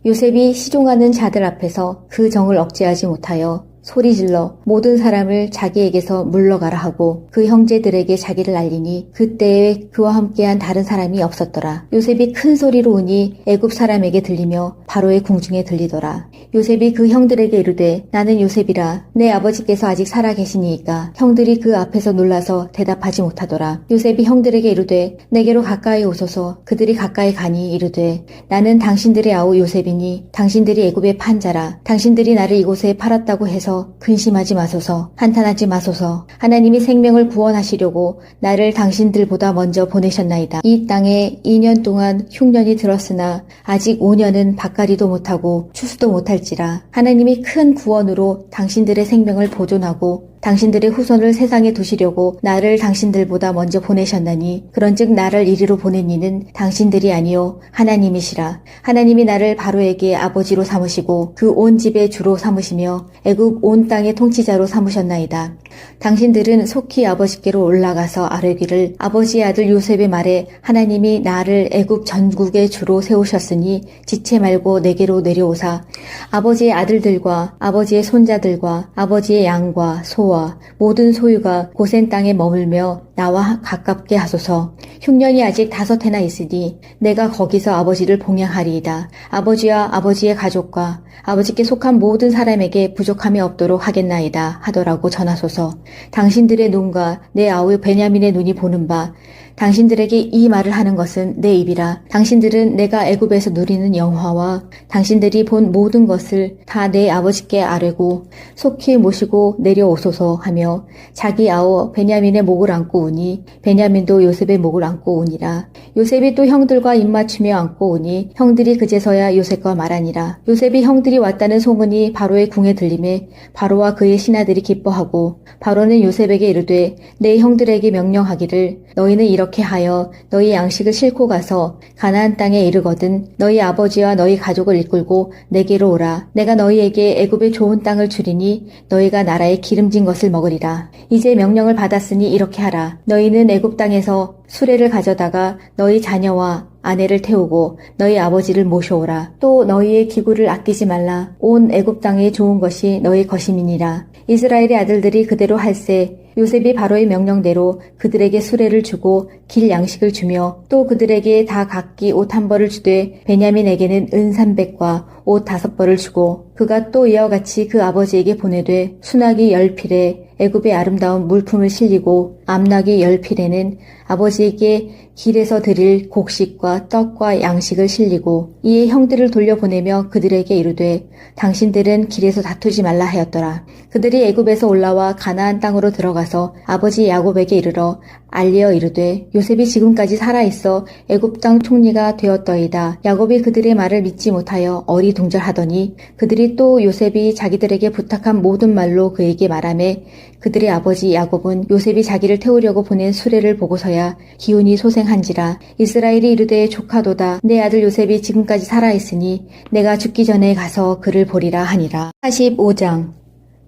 요셉이 시종하는 자들 앞에서 그 정을 억제하지 못하여 소리질러 모든 사람을 자기에게서 물러가라 하고 그 형제들에게 자기를 알리니 그때에 그와 함께한 다른 사람이 없었더라. 요셉이 큰 소리로 우니 애굽 사람에게 들리며 바로의 궁중에 들리더라. 요셉이 그 형들에게 이르되 나는 요셉이라. 내 아버지께서 아직 살아 계시니이까. 형들이 그 앞에서 놀라서 대답하지 못하더라. 요셉이 형들에게 이르되 내게로 가까이 오소서. 그들이 가까이 가니 이르되 나는 당신들의 아우 요셉이니 당신들이 애굽의 판자라. 당신들이 나를 이곳에 팔았다고 해서 근심하지 마소서. 한탄하지 마소서. 하나님이 생명을 구원하시려고 나를 당신들보다 먼저 보내셨나이다. 이 땅에 2년 동안 흉년이 들었으나 아직 5년은 밭가리도 못하고 추수도 못할지라. 하나님이 큰 구원으로 당신들의 생명을 보존하고 당신들의 후손을 세상에 두시려고 나를 당신들보다 먼저 보내셨나니 그런즉 나를 이리로 보낸 이는 당신들이 아니요 하나님이시라. 하나님이 나를 바로에게 아버지로 삼으시고 그 온 집의 주로 삼으시며 애굽 온 땅의 통치자로 삼으셨나이다. 당신들은 속히 아버지께로 올라가서 아뢰기를 아버지의 아들 요셉의 말에 하나님이 나를 애굽 전국의 주로 세우셨으니 지체 말고 내게로 내려오사 아버지의 아들들과 아버지의 손자들과 아버지의 양과 소와 모든 소유가 고센 땅에 머물며 나와 가깝게 하소서. 흉년이 아직 5해나 있으니 내가 거기서 아버지를 봉양하리이다. 아버지와 아버지의 가족과 아버지께 속한 모든 사람에게 부족함이 없도록 하겠나이다 하더라고 전하소서. 당신들의 눈과 내 아우 베냐민의 눈이 보는 바 당신들에게 이 말을 하는 것은 내 입이라. 당신들은 내가 애굽에서 누리는 영화와 당신들이 본 모든 것을 다 내 아버지께 아뢰고 속히 모시고 내려오소서 하며 자기 아우 베냐민의 목을 안고 우니 베냐민도 요셉의 목을 안고 우니라. 요셉이 또 형들과 입맞추며 안고 우니 형들이 그제서야 요셉과 말하니라. 요셉이 형들이 왔다는 소문이 바로의 궁에 들림에 바로와 그의 신하들이 기뻐하고 바로는 요셉에게 이르되 내 형들에게 명령하기를 너희는 이렇게 하여 너희 양식을 싣고 가서 가나안 땅에 이르거든 너희 아버지와 너희 가족을 이끌고 내게로 오라. 내가 너희에게 애굽의 좋은 땅을 주리니 너희가 나라에 기름진 것을 먹으리라. 이제 명령을 받았으니 이렇게 하라. 너희는 애굽 땅에서 수레를 가져다가 너희 자녀와 아내를 태우고 너희 아버지를 모셔오라. 또 너희의 기구를 아끼지 말라. 온 애굽 땅에 좋은 것이 너희 것임이니라. 이스라엘의 아들들이 그대로 할세 요셉이 바로의 명령대로 그들에게 수레를 주고 길 양식을 주며 또 그들에게 다 각기 옷 한 벌을 주되 베냐민에게는 은 300과 옷 5벌을 주고 그가 또 이와 같이 그 아버지에게 보내되 수나기 10필에 애굽의 아름다운 물품을 실리고 암나기 10필에는 아버지에게 길에서 드릴 곡식과 떡과 양식을 실리고 이에 형들을 돌려보내며 그들에게 이르되 당신들은 길에서 다투지 말라 하였더라. 그들이 애굽에서 올라와 가나안 땅으로 들어가서 아버지 야곱에게 이르러 알리어 이르되 요셉이 지금까지 살아있어 애굽 땅 총리가 되었더이다. 야곱이 그들의 말을 믿지 못하여 어리둥절하더니 그들이 또 요셉이 자기들에게 부탁한 모든 말로 그에게 말하매 그들의 아버지 야곱은 요셉이 자기를 태우려고 보낸 수레를 보고서야 기운이 소생한지라. 이스라엘이 이르되 조카도다. 내 아들 요셉이 지금까지 살아있으니 내가 죽기 전에 가서 그를 보리라 하니라. 45장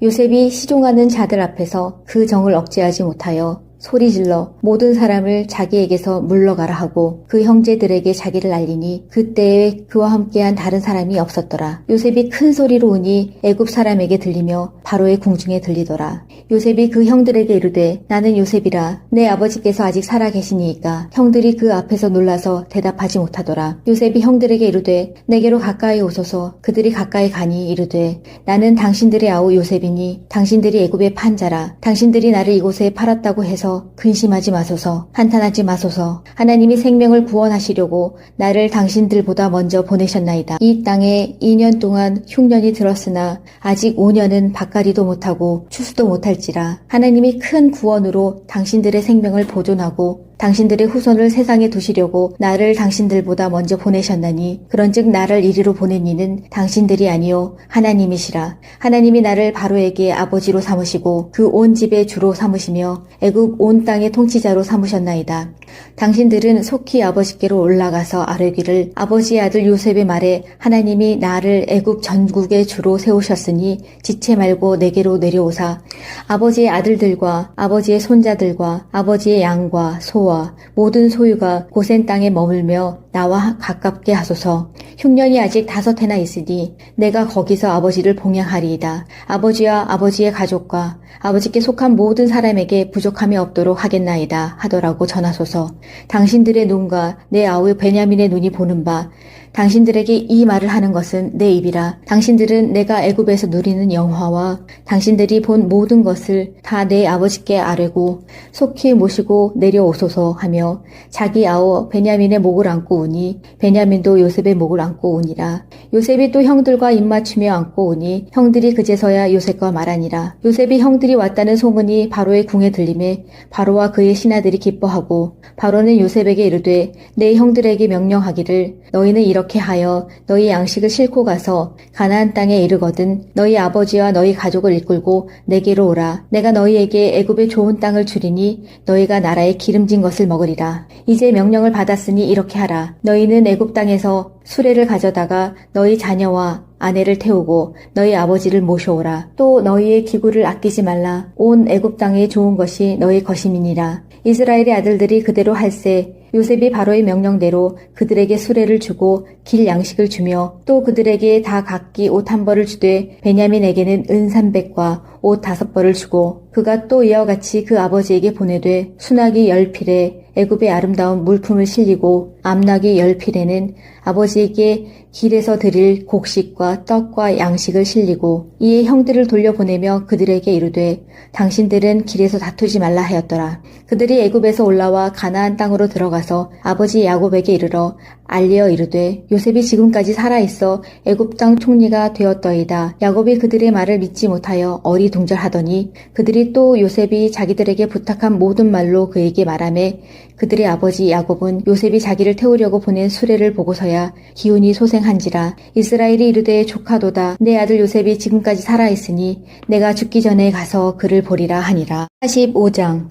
요셉이 시종하는 자들 앞에서 그 정을 억제하지 못하여 소리질러 모든 사람을 자기에게서 물러가라 하고 그 형제들에게 자기를 알리니 그때에 그와 함께한 다른 사람이 없었더라. 요셉이 큰 소리로 우니 애굽 사람에게 들리며 바로의 궁중에 들리더라. 요셉이 그 형들에게 이르되 나는 요셉이라 내 아버지께서 아직 살아 계시니이까. 형들이 그 앞에서 놀라서 대답하지 못하더라. 요셉이 형들에게 이르되 내게로 가까이 오소서. 그들이 가까이 가니 이르되 나는 당신들의 아우 요셉이니 당신들이 애굽의 판자라. 당신들이 나를 이곳에 팔았다고 해서 근심하지 마소서. 한탄하지 마소서. 하나님이 생명을 구원하시려고 나를 당신들보다 먼저 보내셨나이다. 이 땅에 2년 동안 흉년이 들었으나 아직 5년은 밭가리도 못하고 추수도 못할지라. 하나님이 큰 구원으로 당신들의 생명을 보존하고 당신들의 후손을 세상에 두시려고 나를 당신들보다 먼저 보내셨나니 그런즉 나를 이리로 보낸 이는 당신들이 아니요 하나님이시라. 하나님이 나를 바로에게 아버지로 삼으시고 그 온 집의 주로 삼으시며 애굽 온 땅의 통치자로 삼으셨나이다. 당신들은 속히 아버지께로 올라가서 아뢰기를 아버지의 아들 요셉의 말에 하나님이 나를 애굽 전국의 주로 세우셨으니 지체 말고 내게로 내려오사 아버지의 아들들과 아버지의 손자들과 아버지의 양과 소와 모든 소유가 고센 땅에 머물며 나와 가깝게 하소서. 흉년이 아직 5해나 있으니 내가 거기서 아버지를 봉양하리이다. 아버지와 아버지의 가족과 아버지께 속한 모든 사람에게 부족함이 없도록 하겠나이다 하더라고 전하소서. 당신들의 눈과 내 아우 베냐민의 눈이 보는 바 당신들에게 이 말을 하는 것은 내 입이라. 당신들은 내가 애굽에서 누리는 영화와 당신들이 본 모든 것을 다 내 아버지께 아뢰고 속히 모시고 내려오소서 하며 자기 아우 베냐민의 목을 안고 우니 베냐민도 요셉의 목을 안고 우니라. 요셉이 또 형들과 입맞추며 안고 우니 형들이 그제서야 요셉과 말하니라. 요셉이 형들이 왔다는 소문이 바로의 궁에 들림에 바로와 그의 신하들이 기뻐하고 바로는 요셉에게 이르되 내 형들에게 명령하기를 너희는 이렇게 하여 너희 양식을 싣고 가서 가나안 땅에 이르거든 너희 아버지와 너희 가족을 이끌고 내게로 오라. 내가 너희에게 애굽의 좋은 땅을 주리니 너희가 나라의 기름진 것을 먹으리라. 이제 명령을 받았으니 이렇게 하라. 너희는 애굽 땅에서 수레를 가져다가 너희 자녀와 아내를 태우고 너희 아버지를 모셔오라. 또 너희의 기구를 아끼지 말라. 온 애굽 땅에 좋은 것이 너희 것임이니라. 이스라엘의 아들들이 그대로 할세 요셉이 바로의 명령대로 그들에게 수레를 주고 길 양식을 주며 또 그들에게 다 각기 옷 한 벌을 주되 베냐민에게는 은 300과 옷 5벌을 주고 그가 또 이와 같이 그 아버지에게 보내되 수나기 10필에 애굽의 아름다운 물품을 실리고 암나기 10필에는 아버지에게 길에서 드릴 곡식과 떡과 양식을 실리고 이에 형들을 돌려보내며 그들에게 이르되 당신들은 길에서 다투지 말라 하였더라. 그들이 애굽에서 올라와 가나안 땅으로 들어가서 아버지 야곱에게 이르러 알리어 이르되 요셉이 지금까지 살아있어 애굽 땅 총리가 되었더이다. 야곱이 그들의 말을 믿지 못하여 어리둥절하더니 그들이 또 요셉이 자기들에게 부탁한 모든 말로 그에게 말하매 그들의 아버지 야곱은 요셉이 자기를 태우려고 보낸 수레를 보고서야 기운이 소생한지라. 이스라엘이 이르되 조카도다. 내 아들 요셉이 지금까지 살아있으니 내가 죽기 전에 가서 그를 보리라 하니라. 45장.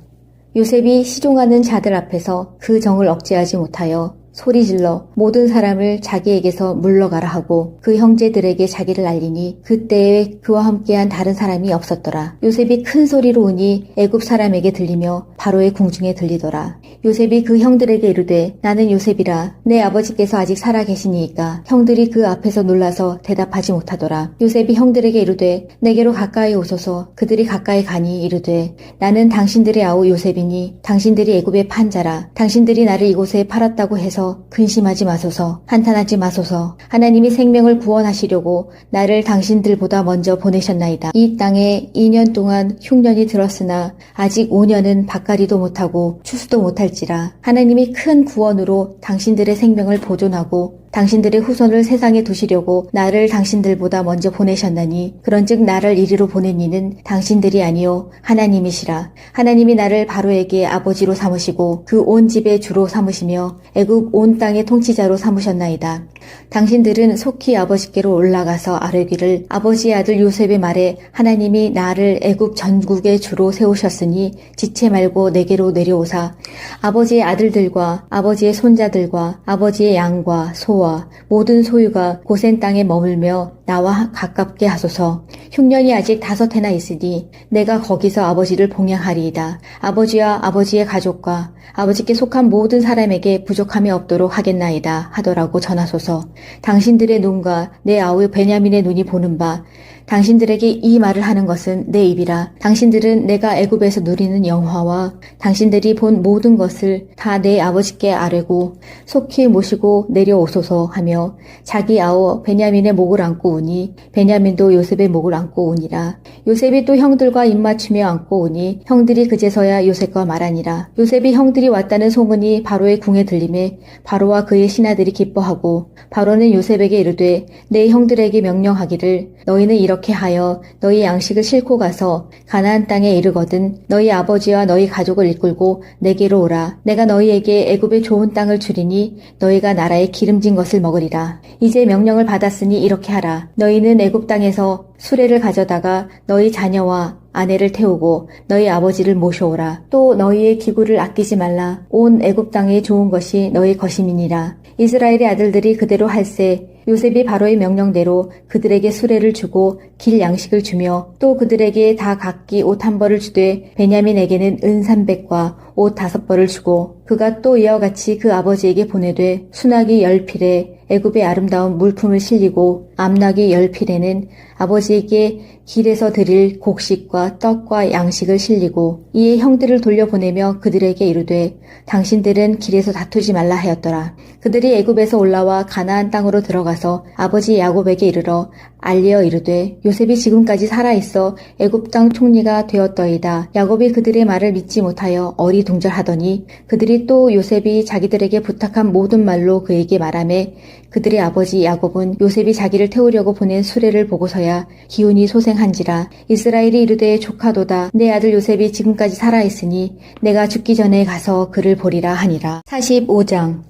요셉이 시종하는 자들 앞에서 그 정을 억제하지 못하여 소리질러 모든 사람을 자기에게서 물러가라 하고 그 형제들에게 자기를 알리니 그때에 그와 함께한 다른 사람이 없었더라. 요셉이 큰 소리로 우니 애굽 사람에게 들리며 바로의 궁중에 들리더라. 요셉이 그 형들에게 이르되 나는 요셉이라 내 아버지께서 아직 살아 계시니이까. 형들이 그 앞에서 놀라서 대답하지 못하더라. 요셉이 형들에게 이르되 내게로 가까이 오소서. 그들이 가까이 가니 이르되 나는 당신들의 아우 요셉이니 당신들이 애굽의 판자라. 당신들이 나를 이곳에 팔았다고 해서 근심하지 마소서. 한탄하지 마소서. 하나님이 생명을 구원하시려고 나를 당신들보다 먼저 보내셨나이다. 이 땅에 2년 동안 흉년이 들었으나 아직 5년은 밭가리도 못하고 추수도 못할지라. 하나님이 큰 구원으로 당신들의 생명을 보존하고 당신들의 후손을 세상에 두시려고 나를 당신들보다 먼저 보내셨나니 그런즉 나를 이리로 보낸 이는 당신들이 아니요 하나님이시라. 하나님이 나를 바로에게 아버지로 삼으시고 그 온 집의 주로 삼으시며 애굽 온 땅의 통치자로 삼으셨나이다. 당신들은 속히 아버지께로 올라가서 아뢰기를 아버지의 아들 요셉의 말에 하나님이 나를 애굽 전국의 주로 세우셨으니 지체 말고 내게로 내려오사 아버지의 아들들과 아버지의 손자들과 아버지의 양과 소 소와 모든 소유가 고센 땅에 머물며 나와 가깝게 하소서. 흉년이 아직 5해나 있으니 내가 거기서 아버지를 봉양하리이다. 아버지와 아버지의 가족과 아버지께 속한 모든 사람에게 부족함이 없도록 하겠나이다 하더라고 전하소서. 당신들의 눈과 내 아우 베냐민의 눈이 보는 바 당신들에게 이 말을 하는 것은 내 입이라. 당신들은 내가 애굽에서 누리는 영화와 당신들이 본 모든 것을 다 내 아버지께 아뢰고 속히 모시고 내려오소서 하며 자기 아우 베냐민의 목을 안고 우니 베냐민도 요셉의 목을 안고 우니라. 요셉이 또 형들과 입맞추며 안고 우니 형들이 그제서야 요셉과 말하니라. 요셉이 형들이 왔다는 소문이 바로의 궁에 들림에 바로와 그의 신하들이 기뻐하고 바로는 요셉에게 이르되 내 형들에게 명령하기를 너희는 이렇게 하여 너희 양식을 싣고 가서 가나안 땅에 이르거든 너희 아버지와 너희 가족을 이끌고 내게로 오라. 내가 너희에게 애굽의 좋은 땅을 주리니 너희가 나라에 기름진 것을 먹으리라. 이제 명령을 받았으니 이렇게 하라. 너희는 애굽 땅에서 수레를 가져다가 너희 자녀와 아내를 태우고 너희 아버지를 모셔오라. 또 너희의 기구를 아끼지 말라. 온 애굽 땅에 좋은 것이 너희 것임이니라. 이스라엘의 아들들이 그대로 할세 요셉이 바로의 명령대로 그들에게 수레를 주고 길 양식을 주며 또 그들에게 다 각기 옷 1벌을 주되 베냐민에게는 은 300과 옷 5벌을 주고 그가 또 이와 같이 그 아버지에게 보내되 수나기 10필에 애굽의 아름다운 물품을 실리고 암나기 10필에는 아버지에게 길에서 드릴 곡식과 떡과 양식을 실리고 이에 형들을 돌려보내며 그들에게 이르되 당신들은 길에서 다투지 말라 하였더라. 그들이 애굽에서 올라와 가나안 땅으로 들어가서 아버지 야곱에게 이르러 알리어 이르되 요셉이 지금까지 살아있어 애굽 땅 총리가 되었더이다. 야곱이 그들의 말을 믿지 못하여 어리둥절하더니 그들이 또 요셉이 자기들에게 부탁한 모든 말로 그에게 말하매 그들의 아버지 야곱은 요셉이 자기를 태우려고 보낸 수레를 보고서야 기운이 소생한지라. 이스라엘이 이르되 조카도다. 내 아들 요셉이 지금까지 살아있으니 내가 죽기 전에 가서 그를 보리라 하니라. 45장.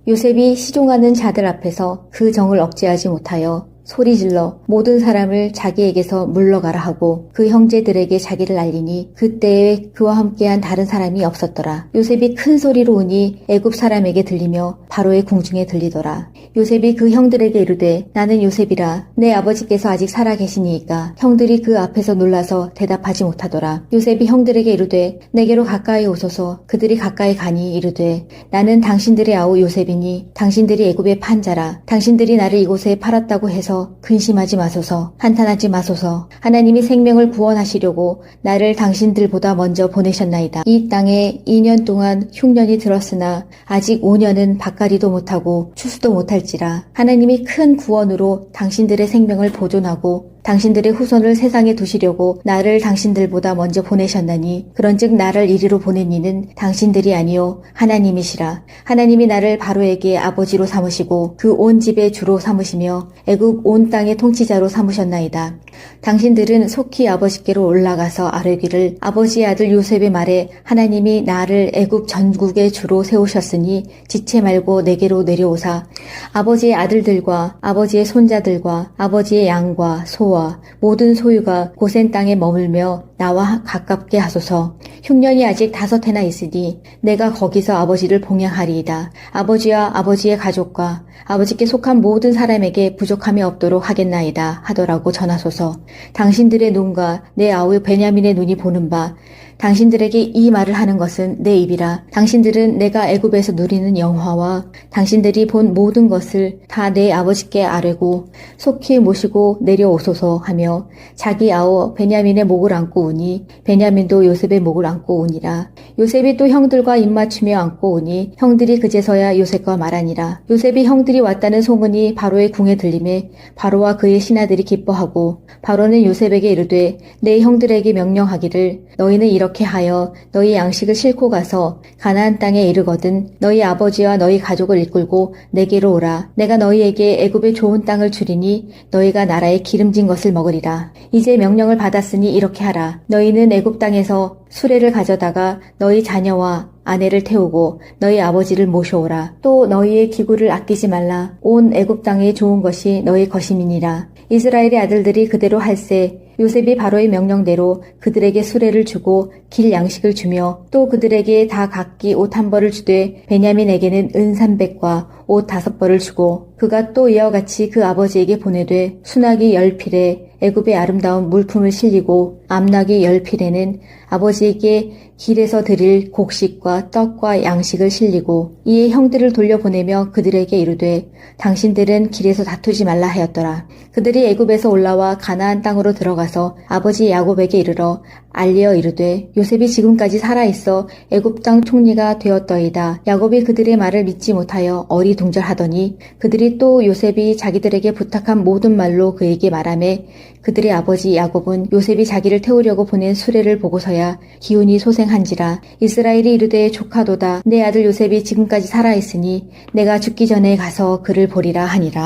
요셉이 시종하는 자들 앞에서 그 정을 억제하지 못하여 소리질러 모든 사람을 자기에게서 물러가라 하고 그 형제들에게 자기를 알리니 그때에 그와 함께한 다른 사람이 없었더라. 요셉이 큰 소리로 우니 애굽 사람에게 들리며 바로의 궁중에 들리더라. 요셉이 그 형들에게 이르되 나는 요셉이라. 내 아버지께서 아직 살아계시니이까. 형들이 그 앞에서 놀라서 대답하지 못하더라. 요셉이 형들에게 이르되 내게로 가까이 오소서. 그들이 가까이 가니 이르되 나는 당신들의 아우 요셉이니 당신들이 애굽의 판자라. 당신들이 나를 이곳에 팔았다고 해서 근심하지 마소서. 한탄하지 마소서. 하나님이 생명을 구원하시려고 나를 당신들보다 먼저 보내셨나이다. 이 땅에 2년 동안 흉년이 들었으나 아직 5년은 밭갈이도 못하고 추수도 못할지라. 하나님이 큰 구원으로 당신들의 생명을 보존하고 당신들의 후손을 세상에 두시려고 나를 당신들보다 먼저 보내셨나니 그런즉 나를 이리로 보낸 이는 당신들이 아니요 하나님이시라. 하나님이 나를 바로에게 아버지로 삼으시고 그 온 집의 주로 삼으시며 애굽 온 땅의 통치자로 삼으셨나이다. 당신들은 속히 아버지께로 올라가서 아뢰기를 아버지의 아들 요셉의 말에 하나님이 나를 애굽 전국의 주로 세우셨으니 지체 말고 내게로 내려오사 아버지의 아들들과 아버지의 손자들과 아버지의 양과 소와 모든 소유가 고센 땅에 머물며 나와 가깝게 하소서. 흉년이 아직 5해나 있으니 내가 거기서 아버지를 봉양하리이다. 아버지와 아버지의 가족과 아버지께 속한 모든 사람에게 부족함이 없도록 하겠나이다 하더라고 전하소서. 당신들의 눈과 내 아우 베냐민의 눈이 보는 바 당신들에게 이 말을 하는 것은 내 입이라. 당신들은 내가 애굽에서 누리는 영화와 당신들이 본 모든 것을 다 내 아버지께 아뢰고 속히 모시고 내려오소서 하며 자기 아우 베냐민의 목을 안고 우니 베냐민도 요셉의 목을 안고 우니라. 요셉이 또 형들과 입맞추며 안고 우니 형들이 그제서야 요셉과 말하니라. 요셉이 형들이 왔다는 소문이 바로의 궁에 들림에 바로와 그의 신하들이 기뻐하고 바로는 요셉에게 이르되 내 형들에게 명령하기를 너희는 이렇게 하여 너희 양식을 싣고 가서 가나안 땅에 이르거든 너희 아버지와 너희 가족을 이끌고 내게로 오라. 내가 너희에게 애굽의 좋은 땅을 주리니 너희가 나라에 기름진 것을 먹으리라. 이제 명령을 받았으니 이렇게 하라. 너희는 애굽 땅에서 수레를 가져다가 너희 자녀와 아내를 태우고 너희 아버지를 모셔오라. 또 너희의 기구를 아끼지 말라. 온 애굽 땅에 좋은 것이 너희 것임이니라. 이스라엘의 아들들이 그대로 할세 요셉이 바로의 명령대로 그들에게 수레를 주고 길 양식을 주며 또 그들에게 다 각기 옷 1벌을 주되 베냐민에게는 은 300과 옷 5벌을 주고 그가 또 이와 같이 그 아버지에게 보내되 수나기 10필에 애굽의 아름다운 물품을 실리고 암나기 10필에는 아버지에게 길에서 드릴 곡식과 떡과 양식을 실리고 이에 형들을 돌려보내며 그들에게 이르되 당신들은 길에서 다투지 말라 하였더라. 그들이 애굽에서 올라와 가나안 땅으로 들어가서 아버지 야곱에게 이르러 알리어 이르되 요셉이 지금까지 살아있어 애굽 땅 총리가 되었더이다. 야곱이 그들의 말을 믿지 못하여 어리둥절하더니 그들이 또 요셉이 자기들에게 부탁한 모든 말로 그에게 말하매 그들의 아버지 야곱은 요셉이 자기를 태우려고 보낸 수레를 보고서야 기운이 소생한지라. 이스라엘이 이르되 조카도다. 내 아들 요셉이 지금까지 살아있으니 내가 죽기 전에 가서 그를 보리라 하니라.